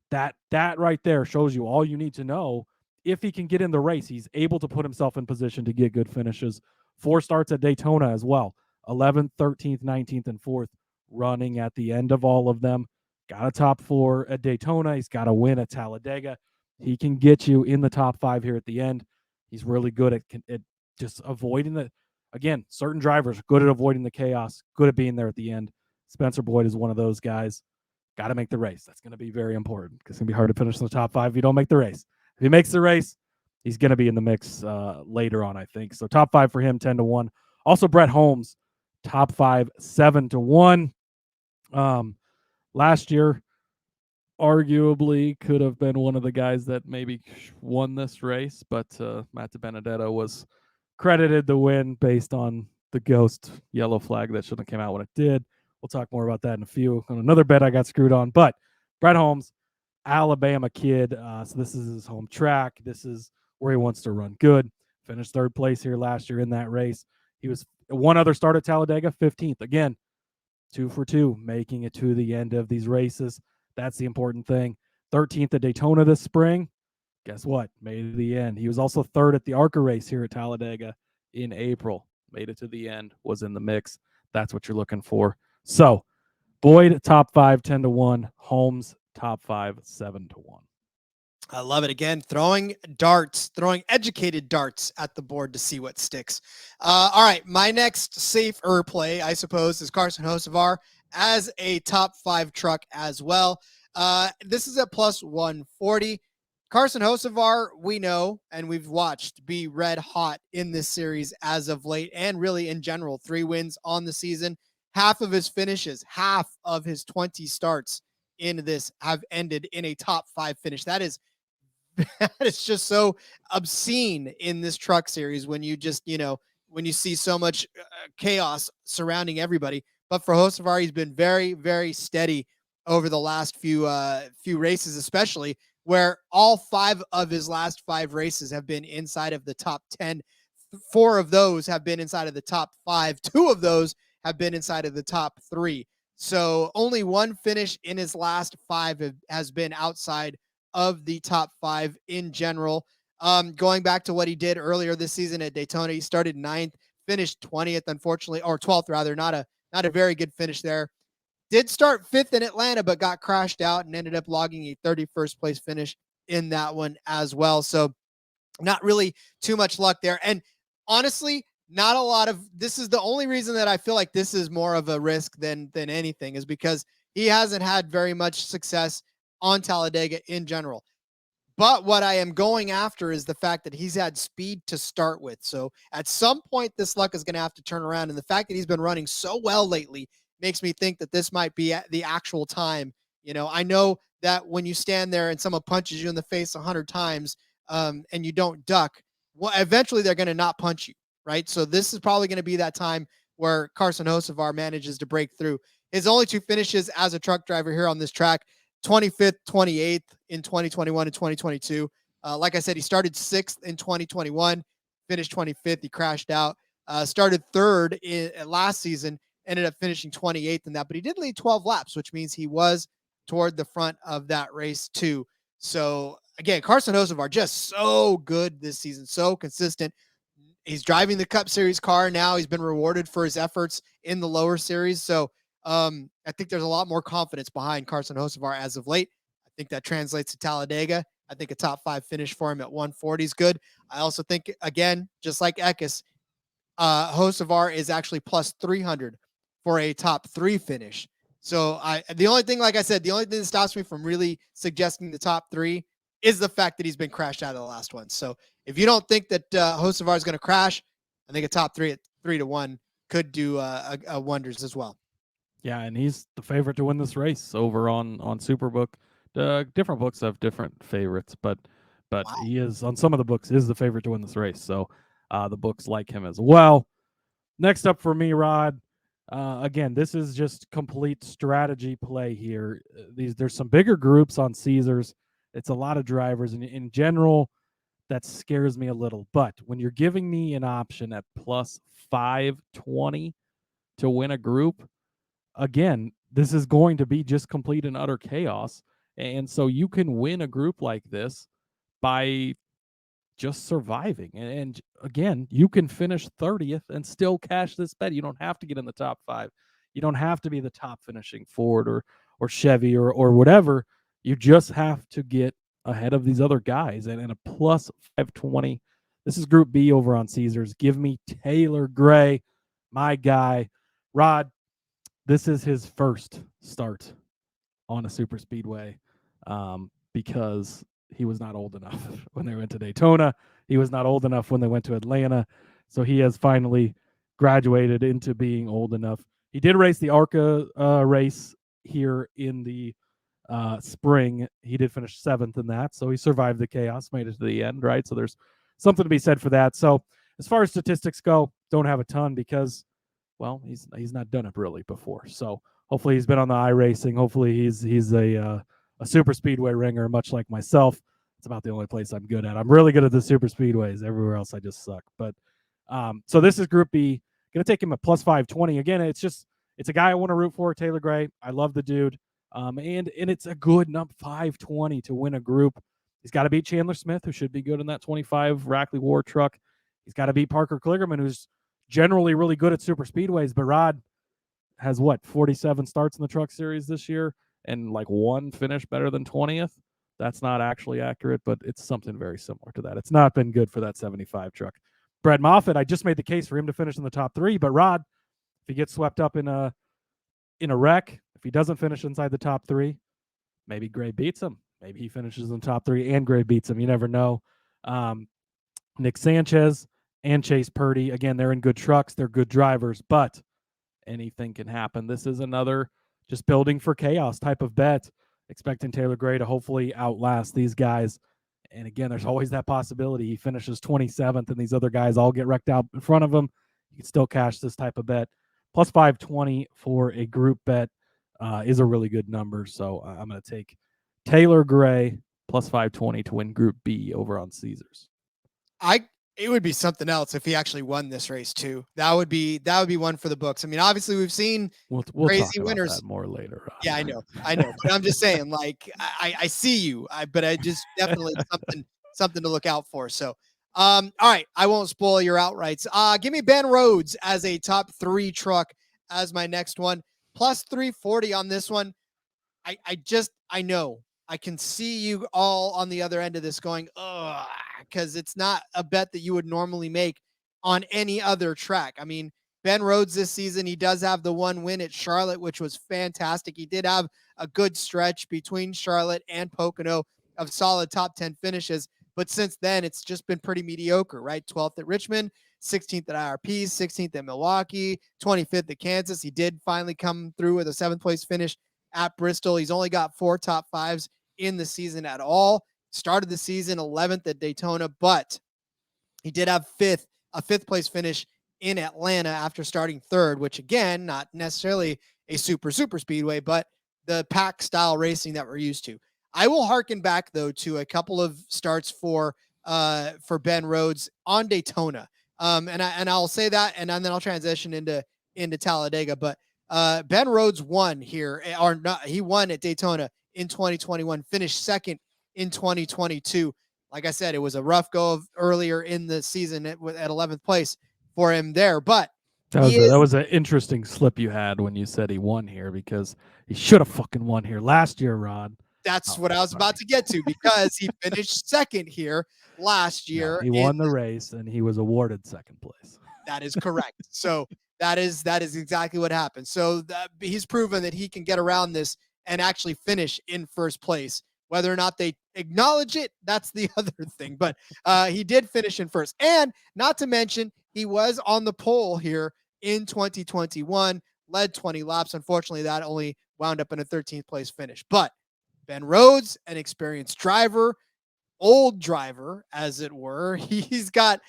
That right there shows you all you need to know. If he can get in the race, he's able to put himself in position to get good finishes. 4 starts at Daytona as well. 11th, 13th, 19th, and 4th, running at the end of all of them. Got a top 4 at Daytona. He's got a win at Talladega. He can get you in the top 5 here at the end. He's really good at just avoiding the, again, certain drivers are good at avoiding the chaos, good at being there at the end. Spencer Boyd is one of those guys. Got to make the race. That's going to be very important because it's going to be hard to finish in the top 5 if you don't make the race. If he makes the race, he's going to be in the mix later on, I think. So top 5 for him, 10-1. Also, Brett Holmes, top 5, 7-1. Last year, arguably could have been one of the guys that maybe won this race, but Matt DiBenedetto was credited the win based on the ghost yellow flag that shouldn't have came out when it did. We'll talk more about that in a few. On another bet I got screwed on, but Brett Holmes, Alabama kid. So this is his home track. This is where he wants to run good. Finished 3rd place here last year in that race. He was one other start at Talladega, 15th. Again, 2 for 2, making it to the end of these races. That's the important thing. 13th at Daytona this spring. Guess what? Made it to the end. He was also 3rd at the ARCA race here at Talladega in April. Made it to the end, was in the mix. That's what you're looking for. So, Boyd, top 5, 10-1. Holmes, top 5, 7-1. I love it. Again, throwing educated darts at the board to see what sticks. All right, my next safer play, I suppose, is Carson Hocevar as a top 5 truck as well. This is at plus 140. Carson Hocevar, we know and we've watched be red hot in this series as of late and really in general. 3 wins on the season. Half of his finishes, half of his 20 starts in this have ended in a top 5 finish. That is just so obscene in this truck series when you just, when you see so much chaos surrounding everybody. But for Hocevar, he's been very, very steady over the last few races, especially where all 5 of his last 5 races have been inside of the top 10. 4 of those have been inside of the top 5. 2 of those have been inside of the top 3. So only 1 finish in his last 5 has been outside of the top 5 in general. Going back to what he did earlier this season at Daytona, he started 9th, finished 20th, unfortunately, or 12th rather. Not a very good finish there. Did start 5th in Atlanta, but got crashed out and ended up logging a 31st place finish in that one as well. So not really too much luck there. And honestly, not a lot of, this is the only reason that I feel like this is more of a risk than anything, is because he hasn't had very much success on Talladega in general. But what I am going after is the fact that he's had speed to start with. So at some point, this luck is going to have to turn around. And the fact that he's been running so well lately makes me think that this might be at the actual time. I know that when you stand there and someone punches you in the face 100 times and you don't duck, well, eventually they're going to not punch you, right? So this is probably going to be that time where Carson Hocevar manages to break through. His only 2 finishes as a truck driver here on this track, 25th, 28th in 2021 and 2022. Like I said, he started 6th in 2021, finished 25th. He crashed out. Started 3rd in last season, ended up finishing 28th in that, but he did lead 12 laps, which means he was toward the front of that race too. So again, Carson Hocevar just so good this season, so consistent. He's driving the Cup Series car now. He's been rewarded for his efforts in the lower series. So I think there's a lot more confidence behind Carson Hocevar as of late. I think that translates to Talladega. I think a top 5 finish for him at 140 is good. I also think, again, just like Eckes, Hocevar is actually plus 300 for a top 3 finish. So the only thing that stops me from really suggesting the top 3 is the fact that he's been crashed out of the last one. So if you don't think that Hocevar is going to crash, I think a top 3 at 3-1 could do wonders as well. Yeah, and he's the favorite to win this race over on Superbook. Different books have different favorites, but wow. He is, on some of the books, is the favorite to win this race. So the books like him as well. Next up for me, Rod. Again, this is just complete strategy play here. There's some bigger groups on Caesars. It's a lot of drivers, and in general, that scares me a little. But when you're giving me an option at plus 520 to win a group, again, this is going to be just complete and utter chaos. And so you can win a group like this by just surviving. And again, you can finish 30th and still cash this bet. You don't have to get in the top 5. You don't have to be the top finishing Ford or Chevy or whatever. You just have to get ahead of these other guys. And a plus 520. This is Group B over on Caesars. Give me Taylor Gray, my guy. Rod, this is his first start on a super speedway because he was not old enough when they went to Daytona. He was not old enough when they went to Atlanta. So he has finally graduated into being old enough. He did race the ARCA race here in the spring. He did finish 7th in that. So he survived the chaos, made it to the end, right? So there's something to be said for that. So as far as statistics go, don't have a ton because, well, he's not done it really before. So hopefully he's been on the iRacing. Hopefully he's a super speedway ringer, much like myself. It's about the only place I'm good at. I'm really good at the super speedways. Everywhere else I just suck. But so this is Group B. Gonna take him at plus 520. Again, it's a guy I want to root for, Taylor Gray. I love the dude. And it's a good number 520 to win a group. He's got to beat Chandler Smith, who should be good in that 25 Rackley War truck. He's got to beat Parker Kligerman, who's generally really good at super speedways. But Rod has 47 starts in the Truck Series this year and like one finish better than 20th. That's not actually accurate, but it's something very similar to that. It's not been good for that 75 truck. Brad Moffitt, I just made the case for him to finish in the top 3, but Rod, if he gets swept up in a wreck, if he doesn't finish inside the top 3, maybe Gray beats him. Maybe he finishes in the top 3 and Gray beats him. You never know. Nick Sanchez and Chase Purdy, again, they're in good trucks. They're good drivers, but anything can happen. This is another just building for chaos type of bet, expecting Taylor Gray to hopefully outlast these guys. And again, there's always that possibility he finishes 27th and these other guys all get wrecked out in front of him. You can still cash this type of bet. Plus 520 for a group bet is a really good number. So I'm going to take Taylor Gray plus 520 to win Group B over on Caesars. It would be something else if he actually won this race too. That would be one for the books. I mean, obviously we've seen we'll crazy talk about winners that more later. Yeah, I know. But I'm just saying, like, I see you. But I just definitely something to look out for. So, all right, I won't spoil your outrights. Give me Ben Rhodes as a top 3 truck as my next one. Plus 340 on this one. I know. I can see you all on the other end of this going, because it's not a bet that you would normally make on any other track. I mean, Ben Rhodes this season, he does have the one win at Charlotte, which was fantastic. He did have a good stretch between Charlotte and Pocono of solid top 10 finishes. But since then, it's just been pretty mediocre, right? 12th at Richmond, 16th at IRP, 16th at Milwaukee, 25th at Kansas. He did finally come through with a 7th place finish at Bristol. He's only got 4 top 5s in the season at all. Started the season 11th at Daytona, but he did have a 5th place finish in Atlanta after starting 3rd, which again, not necessarily a super speedway, but the pack style racing that we're used to. I will harken back though to a couple of starts for Ben Rhodes on Daytona. And I'll say that, and then I'll transition into Talladega. But Ben Rhodes won here, or not? He won at Daytona in 2021, finished second in 2022. Like I said, it was a rough go earlier in the season at 11th place for him there, but that was an interesting slip you had when you said he won here, because he should have fucking won here last year, Rod. That's what I was about to get to, because he finished second here last year. No, he won the race and he was awarded second place. That is correct. So that is exactly what happened. So he's proven that he can get around this and actually finish in first place. Whether or not they acknowledge it, that's the other thing. But he did finish in first. And not to mention, he was on the pole here in 2021, led 20 laps. Unfortunately, that only wound up in a 13th place finish. But Ben Rhodes, an experienced driver, old driver, as it were. He's got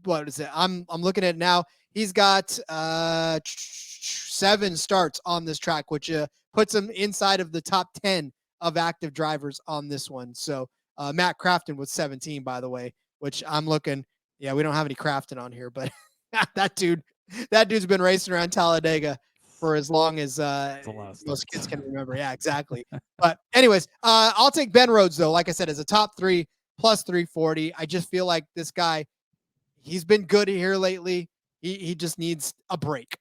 what is it? I'm looking at it now. He's got 7 starts on this track, which puts him inside of the top 10 of active drivers on this one. So Matt Crafton was 17, by the way, which I'm looking. Yeah, we don't have any Crafton on here, but that dude's been racing around Talladega for as long as most kids can remember. Yeah, exactly. But anyways, I'll take Ben Rhodes, though. Like I said, as a top 3 plus 340. I just feel like this guy, he's been good here lately. He just needs a break.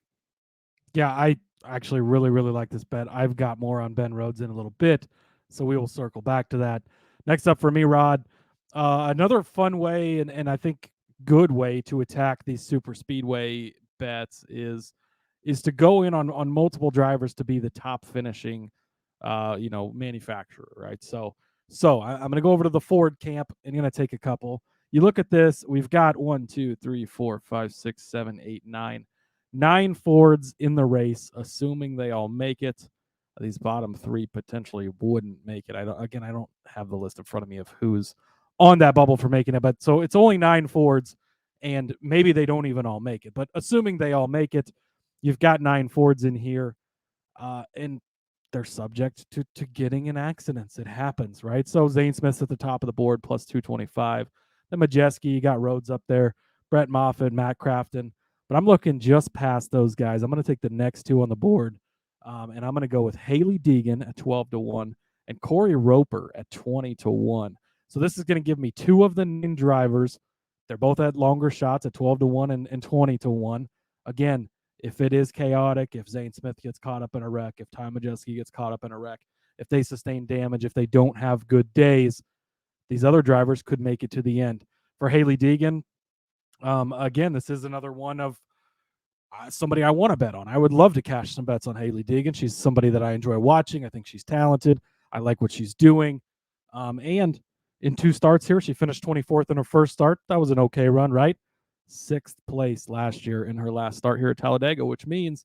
Yeah, I actually really, really like this bet. I've got more on Ben Rhodes in a little bit, so we will circle back to that. Next up for me, Rod, another fun way and I think good way to attack these super speedway bets is to go in on multiple drivers to be the top finishing manufacturer, right? So I'm going to go over to the Ford camp and going to take a couple. You look at this, we've got 1, 2, 3, 4, 5, 6, 7, 8, 9 Fords in the race, assuming they all make it. These bottom 3 potentially wouldn't make it. I don't have the list in front of me of who's on that bubble for making it, but so it's only 9 Fords, and maybe they don't even all make it. But assuming they all make it, you've got 9 Fords in here, and they're subject to getting in accidents. It happens, right? So Zane Smith's at the top of the board, plus 225. The Majeski, you got Rhodes up there, Brett Moffitt, Matt Crafton. But I'm looking just past those guys. I'm going to take the next 2 on the board, and I'm going to go with Haley Deegan at 12-1 and Corey Roper at 20-1. So this is going to give me 2 of the 9 drivers. They're both at longer shots at 12-1 and 20-1. Again, if it is chaotic, if Zane Smith gets caught up in a wreck, if Ty Majeski gets caught up in a wreck, if they sustain damage, if they don't have good days, these other drivers could make it to the end. For Haley Deegan, again, this is another one of somebody I want to bet on. I would love to cash some bets on Haley Deegan. She's somebody that I enjoy watching. I think she's talented. I like what she's doing. And in 2 starts here, she finished 24th in her first start. That was an okay run, right? 6th place last year in her last start here at Talladega, which means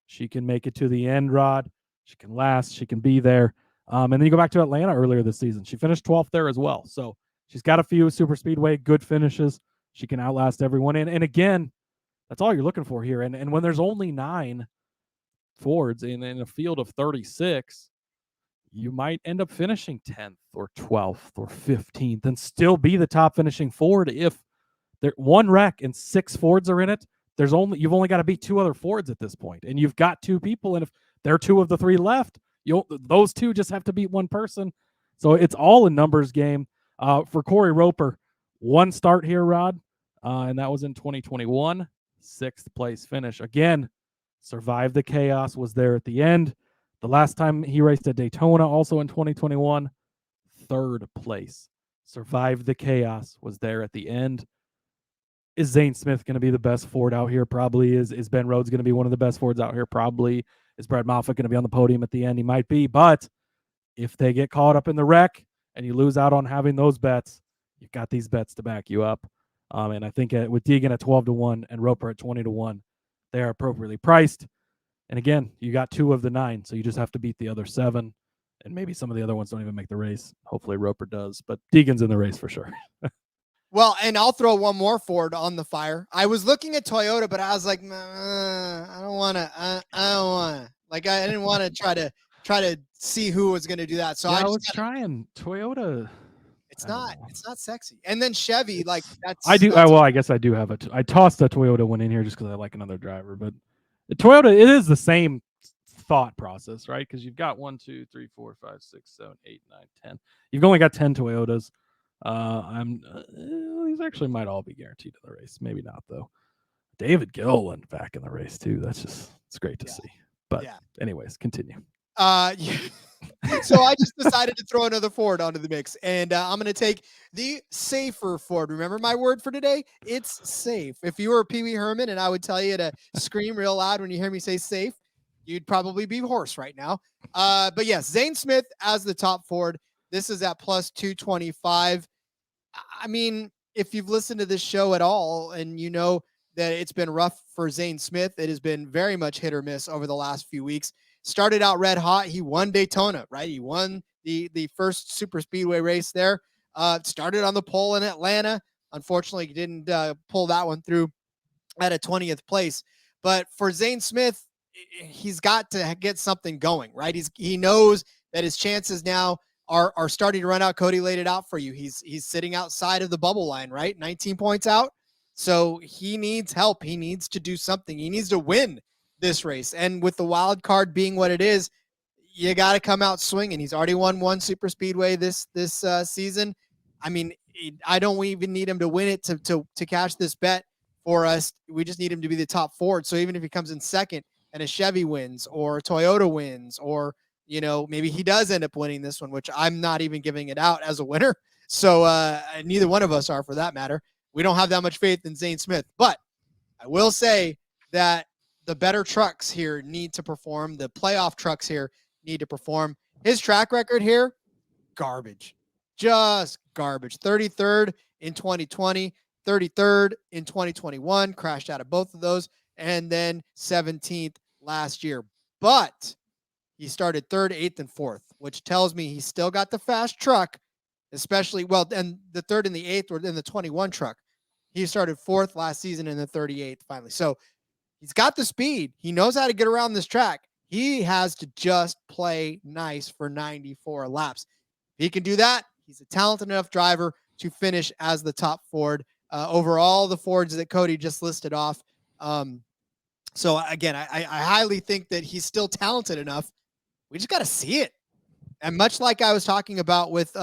she can make it to the end, Rod. She can last. She can be there. And then you go back to Atlanta earlier this season. She finished 12th there as well. So she's got a few super speedway good finishes. She can outlast everyone. And again, that's all you're looking for here. And when there's only 9 Fords in a field of 36, you might end up finishing 10th or 12th or 15th and still be the top finishing Ford. If there 1 wreck and 6 Fords are in it, you've only got to beat 2 other Fords at this point, and you've got 2 people. And if there are 2 of the 3 left, those 2 just have to beat 1 person. So it's all a numbers game. For Corey Roper, 1 start here, Rod, and that was in 2021, 6th place finish. Again, survived the chaos, was there at the end. The last time he raced at Daytona, also in 2021, 3rd place. Survived the chaos, was there at the end. Is Zane Smith going to be the best Ford out here? Probably is. Is Ben Rhodes going to be one of the best Fords out here? Probably. Is Brad Moffitt going to be on the podium at the end? He might be. But if they get caught up in the wreck and you lose out on having those bets, you've got these bets to back you up. And I think with Deegan at 12-1 and Roper at 20-1, they are appropriately priced. And again, you got 2 of the 9, so you just have to beat the other 7. And maybe some of the other ones don't even make the race. Hopefully Roper does. But Deegan's in the race for sure. Well, and I'll throw one more Ford on the fire. I was looking at Toyota, but I was like, I don't want to. I don't want to. Like, I didn't want to try to see who was going to do that. So yeah, I was trying Toyota. It's not sexy. And then Chevy, like that's. I do. Well, I guess I do have I tossed a Toyota one in here just because I like another driver, but Toyota, it is the same thought process, right? Because you've got 1, 2, 3, 4, 5, 6, 7, 8, 9, 10. You've only got 10 Toyotas. These actually might all be guaranteed in the race. Maybe not though. David Gilliland back in the race too. It's great to see. But anyways, continue. So I just decided to throw another Ford onto the mix, and I'm going to take the safer Ford. Remember my word for today? It's safe. If you were Pee Wee Herman and I would tell you to scream real loud when you hear me say safe, you'd probably be hoarse right now. But yes, Zane Smith as the top Ford. This is at plus 225. I mean, if you've listened to this show at all and you know that it's been rough for Zane Smith, it has been very much hit or miss over the last few weeks. Started out red hot. He won Daytona, right? He won the first super speedway race there. Started on the pole in Atlanta. Unfortunately, he didn't pull that one through at a 20th place. But for Zane Smith, he's got to get something going, right? He knows that his chances now are starting to run out. Cody laid it out for you. He's sitting outside of the bubble line, right? 19 points out. So he needs help. He needs to do something. He needs to win this race. And with the wild card being what it is, you got to come out swinging. He's already won one super speedway this season. I mean, I don't even need him to win it to cash this bet for us. We just need him to be the top Ford. So even if he comes in second and a Chevy wins or a Toyota wins, or, you know, maybe he does end up winning this one, which I'm not even giving it out as a winner. So neither one of us are, for that matter. We don't have that much faith in Zane Smith, but I will say that the better trucks here need to perform. The playoff trucks here need to perform. His track record here, garbage. Just garbage. 33rd in 2020, 33rd in 2021, crashed out of both of those, and then 17th last year. But he started 3rd, 8th, and 4th, which tells me he's still got the fast truck, especially, well, and the 3rd and the 8th were in the 21 truck. He started 4th last season in the 38th finally. So he's got the speed. He knows how to get around this track. He has to just play nice for 94 laps. If he can do that, he's a talented enough driver to finish as the top Ford over all the Fords that Cody just listed off. So again, I highly think that he's still talented enough. We just got to see it. And much like I was talking about with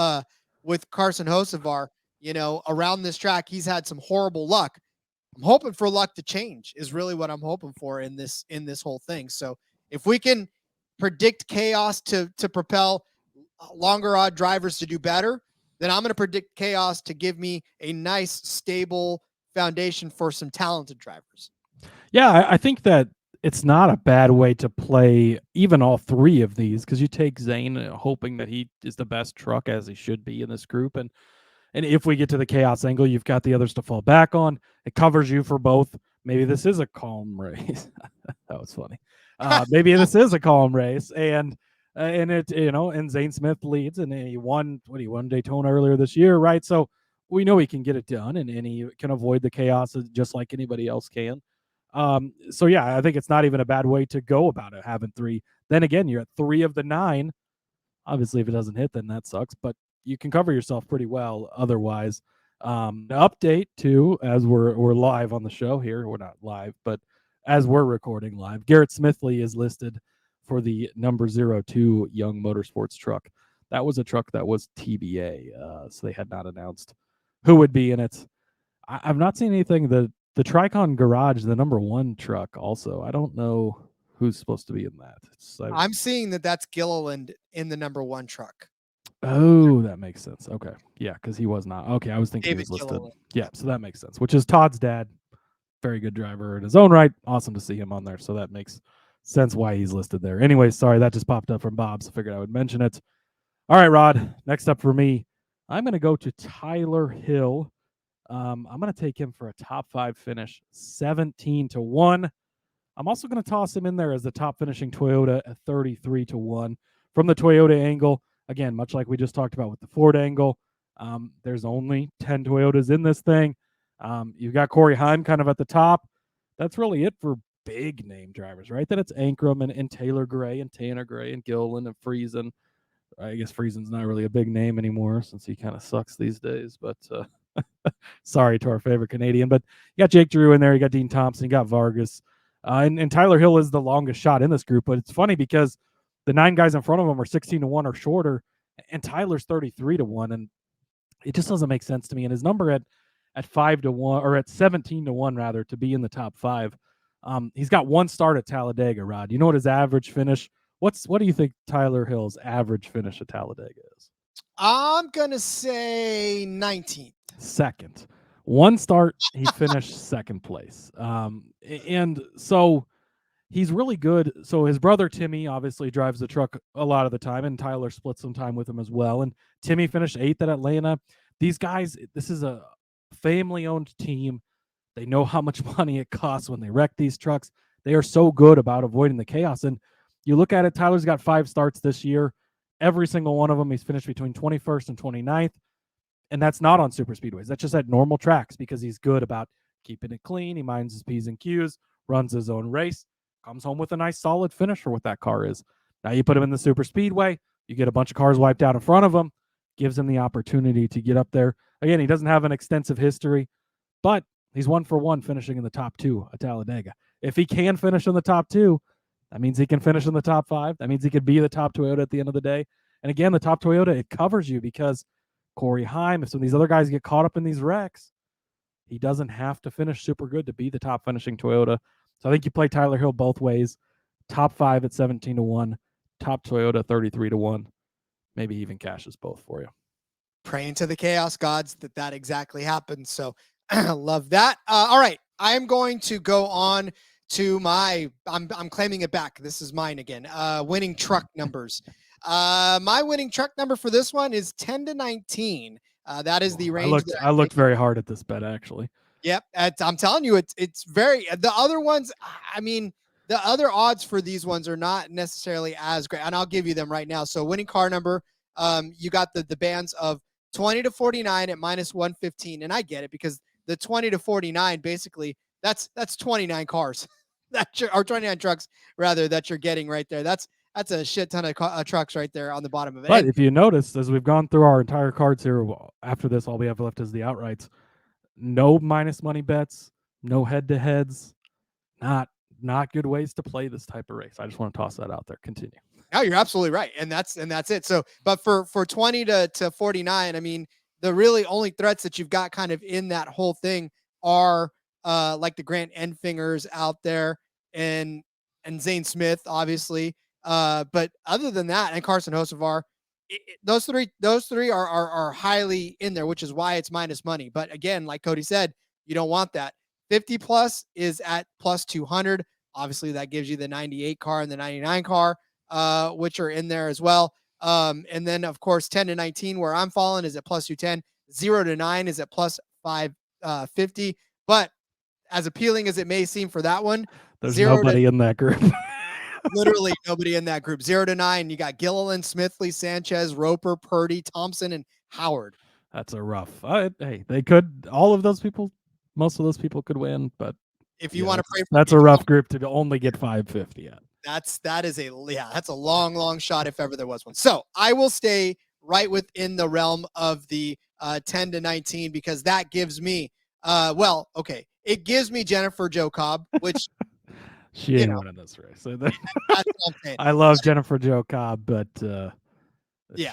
Carson Hocevar, you know, around this track, he's had some horrible luck. I'm hoping for luck to change is really what I'm hoping for in this whole thing. So if we can predict chaos to propel longer odd drivers to do better, then I'm going to predict chaos to give me a nice, stable foundation for some talented drivers. Yeah, I think that it's not a bad way to play even all three of these, because you take Zane hoping that he is the best truck as he should be in this group. And if we get to the chaos angle, you've got the others to fall back on. It covers you for both. Maybe this is a calm race. That was funny. Maybe this is a calm race, and it, you know, and Zane Smith leads, and he won Daytona earlier this year, right? So we know he can get it done, and he can avoid the chaos just like anybody else can. So yeah, I think it's not even a bad way to go about it, having three. Then again, you're at 3 of the 9. Obviously, if it doesn't hit, then that sucks, but you can cover yourself pretty well otherwise. The update too, as we're live on the show here. We're not live, but as we're recording live, Garrett Smithley is listed for the number 02 Young Motorsports truck. That was a truck that was TBA, so they had not announced who would be in it. I've not seen anything. The Tricon Garage, the number 1 truck, also. I don't know who's supposed to be in that. I'm seeing that's Gilliland in the number 1 truck. Oh, that makes sense. Okay. Yeah, because he was not. Okay, I was thinking David he was listed. Gilliland. Yeah, so that makes sense, which is Todd's dad. Very good driver in his own right. Awesome to see him on there. So that makes sense why he's listed there. Anyway, sorry, that just popped up from Bob, so I figured I would mention it. All right, Rod, next up for me, I'm going to go to Tyler Hill. I'm going to take him for a top 5 finish, 17-1. I'm also going to toss him in there as the top finishing Toyota at 33-1. From the Toyota angle, again, much like we just talked about with the Ford angle, there's only 10 Toyotas in this thing. You've got Corey Heim kind of at the top. That's really it for big name drivers, right? Then it's Ankrum and Taylor Gray and Tanner Gray and Gilliland and Friesen. I guess Friesen's not really a big name anymore since he kind of sucks these days, but sorry to our favorite Canadian. But you got Jake Drew in there, you got Dean Thompson, you got Vargas, And Tyler Hill is the longest shot in this group, but it's funny because the 9 guys in front of him are 16-1 or shorter, and Tyler's 33-1, and it just doesn't make sense to me. And his number at 5-1 or at 17-1 rather to be in the top 5. He's got 1 start at Talladega. Rod, you know what his average finish? What do you think Tyler Hill's average finish at Talladega is? I'm gonna say 19th. Second. 1 start, he finished second place. And so he's really good. So his brother Timmy obviously drives the truck a lot of the time, and Tyler splits some time with him as well. And Timmy finished 8th at Atlanta. These guys, this is a family-owned team. They know how much money it costs when they wreck these trucks. They are so good about avoiding the chaos. And you look at it, Tyler's got 5 starts this year. Every single one of them, he's finished between 21st and 29th. And that's not on super speedways. That's just at normal tracks because he's good about keeping it clean. He minds his P's and Q's, runs his own race, comes home with a nice solid finish for what that car is. Now you put him in the super speedway, you get a bunch of cars wiped out in front of him, gives him the opportunity to get up there. Again, he doesn't have an extensive history, but he's 1 for 1 finishing in the top 2 at Talladega. If he can finish in the top 2, that means he can finish in the top 5. That means he could be the top Toyota at the end of the day. And again, the top Toyota, it covers you because Corey Heim, if some of these other guys get caught up in these wrecks, he doesn't have to finish super good to be the top finishing Toyota. So I think you play Tyler Hill both ways. Top 5 at 17-1, top Toyota 33-1. Maybe even cashes both for you. Praying to the chaos gods that exactly happens. So love that. All right. I am going to go on to I'm claiming it back. This is mine again. Winning truck numbers. My winning truck number for this one is 10-19. That is the range. I looked very hard at this bet, actually. Yep. I'm telling you, it's very, the other ones, I mean, the other odds for these ones are not necessarily as great. And I'll give you them right now. So winning car number, you got the bands of 20-49 at -115. And I get it because the 20-49, basically that's 29 cars or 29 trucks rather that you're getting right there. That's a shit ton of trucks right there on the bottom of it. But if you notice, as we've gone through our entire cards here, after this, all we have left is the outrights. No minus money bets, no head-to-heads. Not good ways to play this type of race. I just want to toss that out there. Continue. No, you're absolutely right. And that's it. So, but for 20 to 49, I mean, the really only threats that you've got kind of in that whole thing are like the Grant Enfingers out there and Zane Smith, obviously. But other than that, and Carson Hocevar, those three are highly in there, which is why it's minus money. But again, like Cody said, you don't want that. 50 plus is at plus 200. Obviously, that gives you the 98 car and the 99 car, which are in there as well. And then, of course, 10-19, where I'm falling, is at plus 210. 0-9 is at plus 550. But as appealing as it may seem for that one, there's nobody in that group. Literally nobody in that group. 0-9, you got Gilliland, Smithley, Sanchez, Roper, Purdy, Thompson, and Howard. That's a rough. Hey, they could. All of those people, most of those people could win, but if you want to pray, that's a rough group to only get 550 at. That's a long shot if ever there was one. So I will stay right within the realm of the 10-19 because that gives me, it gives me Jennifer Jo Cobb, which she ain't winning this race. So that's what I'm saying. I love Jennifer Jo Cobb, but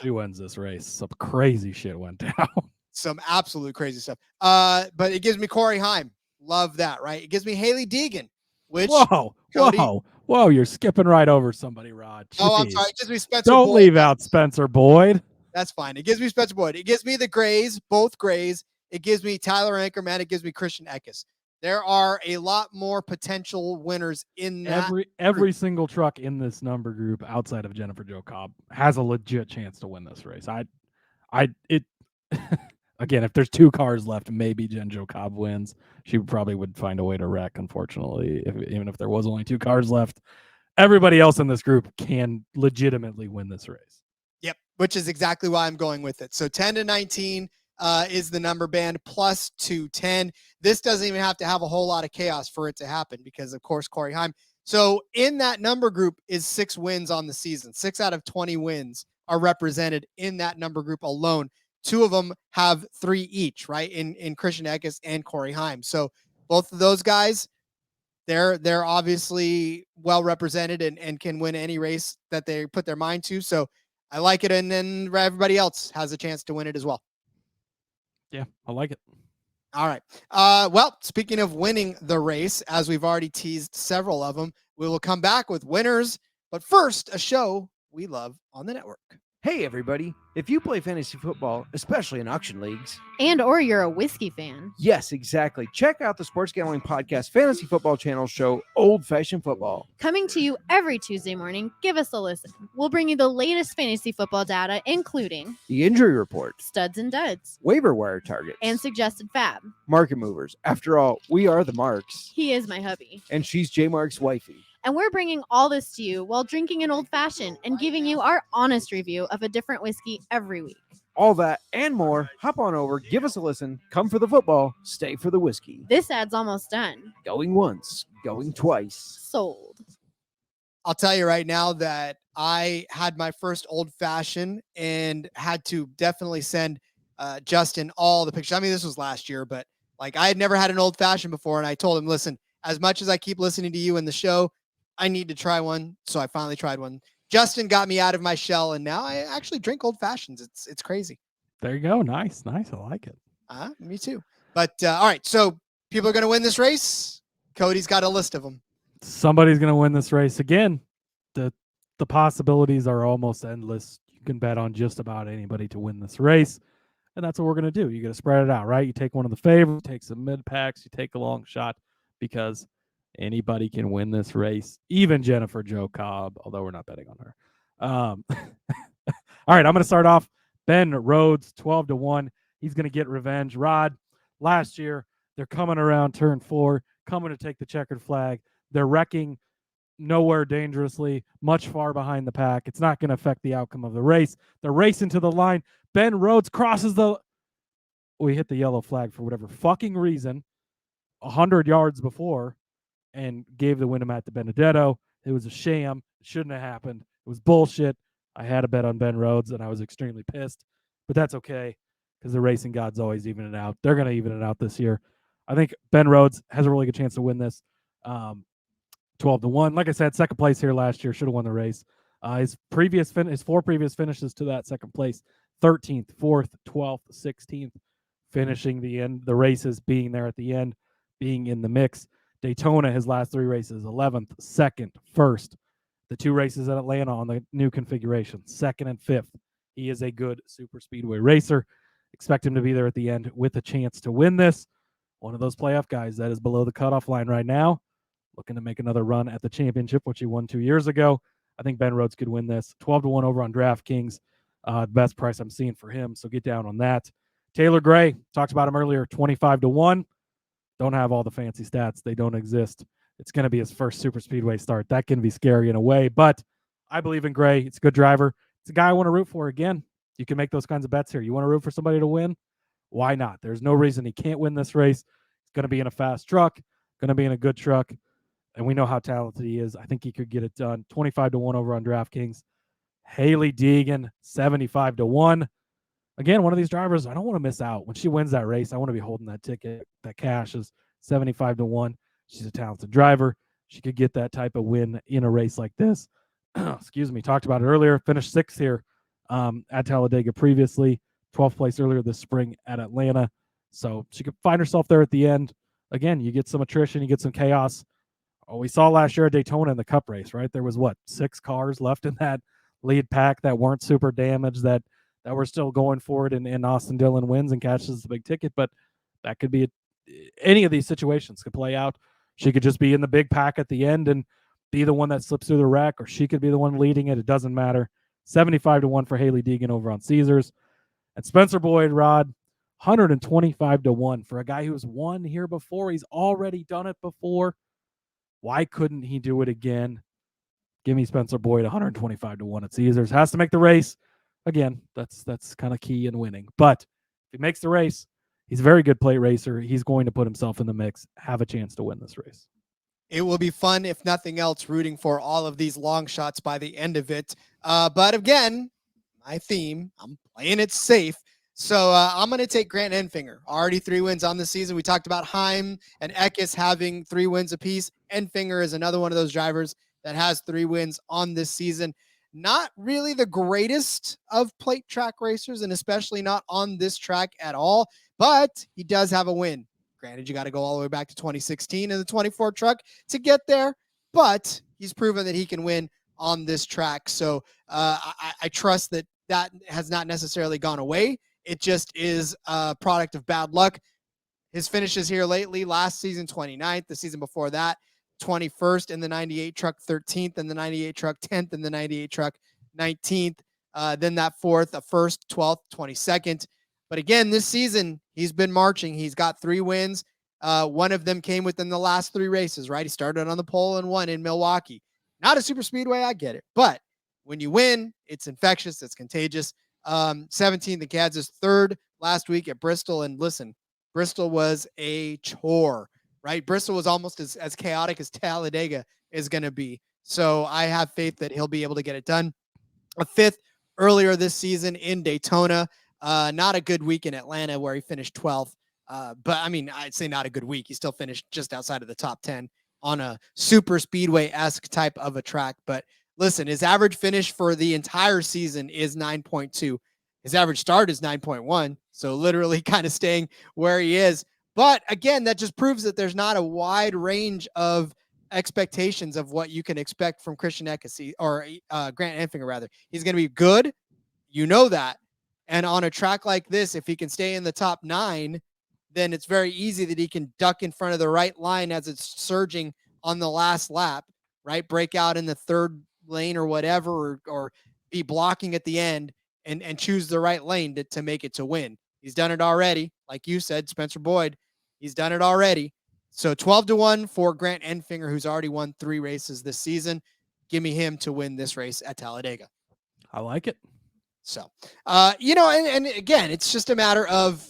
she wins this race. Some crazy shit went down. Some absolute crazy stuff. But it gives me Corey Heim. Love that, right? It gives me Haley Deegan, which Whoa, you're skipping right over somebody, Rod. Jeez. Oh, I'm sorry. It gives me Spencer Don't Boyd. Leave out Spencer Boyd. That's fine. It gives me Spencer Boyd. It gives me the Grays, both Grays. It gives me Tyler Ankerman. It gives me Christian Eckes. There are a lot more potential winners in that. Every single truck in this number group outside of Jennifer Jo Cobb has a legit chance to win this race. Again, if there's 2 cars left, maybe Jen Jo Cobb wins. She probably would find a way to wreck, unfortunately, even if there was only 2 cars left. Everybody else in this group can legitimately win this race. Yep, which is exactly why I'm going with it. So 10-19 is the number band, plus 210. This doesn't even have to have a whole lot of chaos for it to happen because, of course, Corey Heim. So in that number group is 6 wins on the season. 6 out of 20 wins are represented in that number group alone. 2 of them have 3 each, right? In Christian Eckes and Corey Heim. So both of those guys, they're obviously well represented and can win any race that they put their mind to. So I like it. And then everybody else has a chance to win it as well. Yeah, I like it. All right. Well, speaking of winning the race, as we've already teased several of them, we will come back with winners. But first, a show we love on the network. Hey everybody, if you play fantasy football, especially in auction leagues, and or you're a whiskey fan, yes, exactly. Check out the Sports Gambling Podcast Fantasy Football Channel show, Old Fashioned Football. coming to you every Tuesday morning, give us a listen. We'll bring you the latest fantasy football data, including The injury report, studs and duds, waiver wire targets, and suggested fab. market movers. After all, we are the Marks, He is my hubby. and she's J Mark's wifey. And we're bringing all this to you while drinking an old fashioned and giving you our honest review of a different whiskey every week. All that and more, hop on over, give us a listen, come for the football, stay for the whiskey. This ad's almost done. Going once, going twice. Sold. I'll tell you right now that I had my first old fashioned and had to definitely send Justin all the pictures. I mean, this was last year, but like I had never had an old fashioned before. And I told him, listen, as much as I keep listening to you in the show, I need to try one. So I finally tried one. Justin got me out of my shell, and now I actually drink old fashions. It's crazy. There you go. Nice. I like it. Me too. But all right, so people are going to win this race. Cody's got a list of them. Somebody's going to win this race again. The possibilities are almost endless. You can bet on just about anybody to win this race, and that's what we're going to do. You got to spread it out, right? You take one of the favorites, you take some mid packs, you take a long shot, because anybody can win this race, even Jennifer Jo Cobb, although we're not betting on her. All right, I'm going to start off. Ben Rhodes, 12-1. He's going to get revenge. Rod, last year, they're coming around turn 4, coming to take the checkered flag. They're wrecking nowhere dangerously, much far behind the pack. It's not going to affect the outcome of the race. They're racing to the line. Ben Rhodes crosses we hit the yellow flag for whatever fucking reason 100 yards before, and gave the win to Matt Benedetto. It was a sham. It shouldn't have happened. It was bullshit. I had a bet on Ben Rhodes, and I was extremely pissed. But that's okay, because the racing gods always even it out. They're going to even it out this year. I think Ben Rhodes has a really good chance to win this. 12-1. Like I said, second place here last year. Should have won the race. His 4 previous finishes to that second place: 13th, 4th, 12th, 16th. Finishing the races, being there at the end, being in the mix. Daytona, his last 3 races: 11th, 2nd, 1st. The 2 races at Atlanta on the new configuration: 2nd and 5th. He is a good super speedway racer. Expect him to be there at the end with a chance to win this. One of those playoff guys that is below the cutoff line right now, looking to make another run at the championship, which he won 2 years ago. I think Ben Rhodes could win this. 12-1 over on DraftKings. The best price I'm seeing for him, so get down on that. Taylor Gray, talked about him earlier, 25-1. Don't have all the fancy stats. They don't exist. It's going to be his first super speedway start. That can be scary in a way, but I believe in Gray. It's a good driver. It's a guy I want to root for. Again, you can make those kinds of bets here. You want to root for somebody to win? Why not? There's no reason he can't win this race. He's going to be in a fast truck, going to be in a good truck, and we know how talented he is. I think he could get it done. 25-1 over on DraftKings. Haley Deegan, 75-1. Again, one of these drivers, I don't want to miss out. When she wins that race, I want to be holding that ticket. That cash is 75-1. She's a talented driver. She could get that type of win in a race like this. Excuse me. Talked about it earlier. Finished 6th here at Talladega previously. 12th place earlier this spring at Atlanta. So she could find herself there at the end. Again, you get some attrition, you get some chaos. Oh, we saw last year at Daytona in the Cup race, right? There was 6 cars left in that lead pack that weren't super damaged, that were still going for it, and Austin Dillon wins and catches the big ticket. But that could be any of these situations could play out. She could just be in the big pack at the end and be the one that slips through the wreck, or she could be the one leading it. It doesn't matter. 75-1 for Haley Deegan over on Caesars. And Spencer Boyd, Rod, 125-1 for a guy who's won here before. He's already done it before. Why couldn't he do it again? Give me Spencer Boyd 125-1 at Caesars. Has to make the race. Again, that's kind of key in winning. But if he makes the race, he's a very good plate racer. He's going to put himself in the mix, have a chance to win this race. It will be fun, if nothing else, rooting for all of these long shots by the end of it. But again, my theme, I'm playing it safe. So I'm going to take Grant Enfinger. Already 3 wins on the season. We talked about Heim and Eckes having 3 wins apiece. Enfinger is another one of those drivers that has 3 wins on this season. Not really the greatest of plate track racers, and especially not on this track at all, but he does have a win. Granted, you got to go all the way back to 2016 in the 24 truck to get there, but he's proven that he can win on this track. So I trust that has not necessarily gone away. It just is a product of bad luck. His finishes here lately, last season 29th, the season before that 21st in the 98 truck, 13th in the 98 truck, 10th in the 98 truck, 19th, then that 4th, a 1st, 12th, 22nd. But again, this season, he's been marching. He's got 3 wins. One of them came within the last 3 races, right? He started on the pole and won in Milwaukee. Not a super speedway, I get it. But when you win, it's infectious, it's contagious. 17th in Kansas, 3rd last week at Bristol. And listen, Bristol was a chore, right? Bristol was almost as chaotic as Talladega is going to be. So I have faith that he'll be able to get it done. A 5th earlier this season in Daytona. Not a good week in Atlanta where he finished 12th. But I mean, I'd say not a good week. He still finished just outside of the top 10 on a super speedway-esque type of a track. But listen, his average finish for the entire season is 9.2. His average start is 9.1. So literally kind of staying where he is. But again, that just proves that there's not a wide range of expectations of what you can expect from Christian Eckes or Grant Enfinger, rather. He's going to be good. You know that. And on a track like this, if he can stay in the top 9, then it's very easy that he can duck in front of the right line as it's surging on the last lap, right? Break out in the 3rd lane or whatever, or be blocking at the end and choose the right lane to make it to win. He's done it already. Like you said, Spencer Boyd, he's done it already. So 12-1 for Grant Enfinger, who's already won 3 races this season. Give me him to win this race at Talladega. I like it. So, and again, it's just a matter of,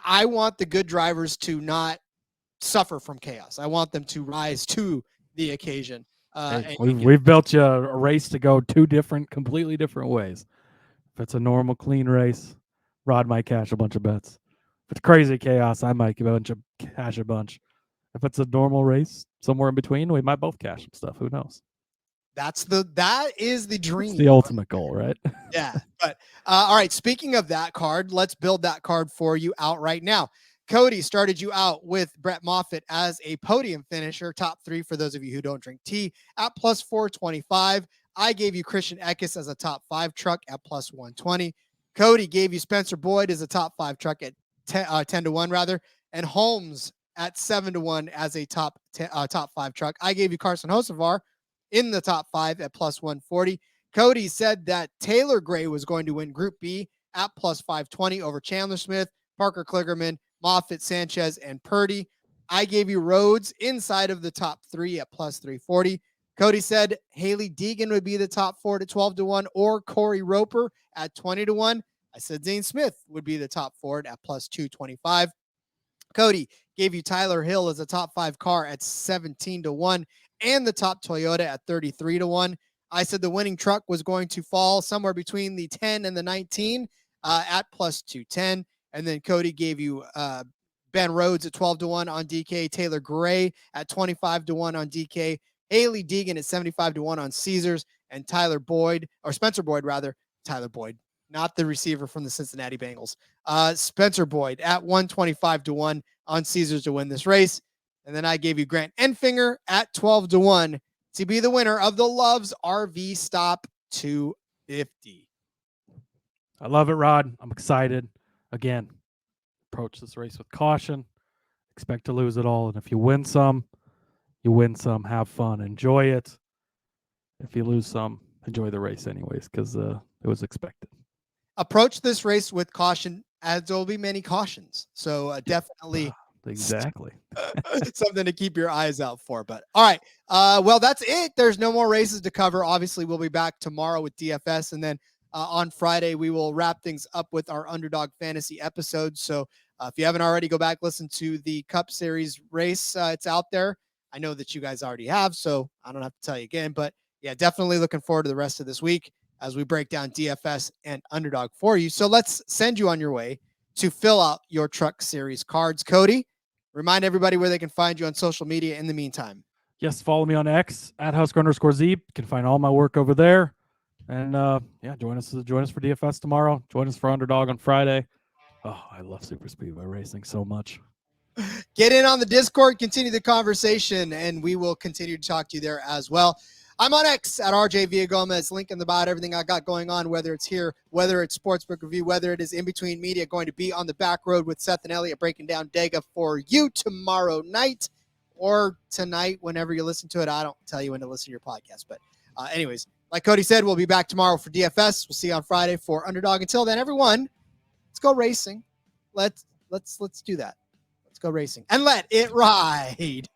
I want the good drivers to not suffer from chaos. I want them to rise to the occasion. We've built you a race to go 2 completely different ways. If it's a normal, clean race, Rod might cash a bunch of bets. If it's crazy chaos, I might cash a bunch. If it's a normal race, somewhere in between, we might both cash some stuff. Who knows? That is the dream. It's the ultimate goal, right? Yeah. But all right. Speaking of that card, let's build that card for you out right now. Cody started you out with Brett Moffitt as a podium finisher, top 3 for those of you who don't drink tea, at plus 425. I gave you Christian Eckes as a top 5 truck at plus 120. Cody gave you Spencer Boyd as a top 5 truck at 10-1 rather, and Holmes at 7-1 as a top 5 truck. I gave you Carson Hocevar in the top 5 at plus 140. Cody said that Taylor Gray was going to win Group B at plus 520 over Chandler Smith, Parker Kligerman, Moffitt, Sanchez, and Purdy. I gave you Rhodes inside of the top 3 at plus 340. Cody said Haley Deegan would be the top 4 at 12-1 or Corey Roper at 20-1. I said Zane Smith would be the top 4 at plus 225. Cody gave you Tyler Hill as a top 5 car at 17-1 and the top Toyota at 33-1. I said the winning truck was going to fall somewhere between the 10 and the 19 at plus 210. And then Cody gave you Ben Rhodes at 12-1 on DK, Taylor Gray at 25-1 on DK, Haley Deegan at 75-1 on Caesars, and Spencer Boyd, Tyler Boyd, not the receiver from the Cincinnati Bengals. Spencer Boyd at 125-1 on Caesars to win this race. And then I gave you Grant Enfinger at 12-1 to be the winner of the Love's RV Stop 250. I love it, Rod. I'm excited. Again, approach this race with caution. Expect to lose it all. And if you win some, you win some. Have fun. Enjoy it. If you lose some, enjoy the race anyways, because it was expected. Approach this race with caution, as there will be many cautions. So definitely exactly something to keep your eyes out for. But all right, well, that's it. There's no more races to cover. Obviously, we'll be back tomorrow with DFS, and then on Friday we will wrap things up with our Underdog Fantasy episode. So if you haven't already, go back, listen to the Cup Series race. It's out there. I know that you guys already have, so I don't have to tell you again. But yeah, definitely looking forward to the rest of this week as we break down DFS and Underdog for you. So let's send you on your way to fill out your Truck Series cards. Cody, remind everybody where they can find you on social media in the meantime. Yes, follow me on X at Husker_Zeeb. You can find all my work over there. And join us for DFS tomorrow. Join us for Underdog on Friday. Oh, I love Super Speedway racing so much. Get in on the Discord, continue the conversation, and we will continue to talk to you there as well. I'm on X at RJ Villagomez. Link in the bio, everything I got going on, whether it's here, whether it's Sportsbook Review, whether it is in between media, going to be on the back road with Seth and Elliott breaking down Dega for you tomorrow night or tonight, whenever you listen to it. I don't tell you when to listen to your podcast. But anyways, like Cody said, we'll be back tomorrow for DFS. We'll see you on Friday for Underdog. Until then, everyone, let's go racing. Let's do that. Let's go racing and let it ride.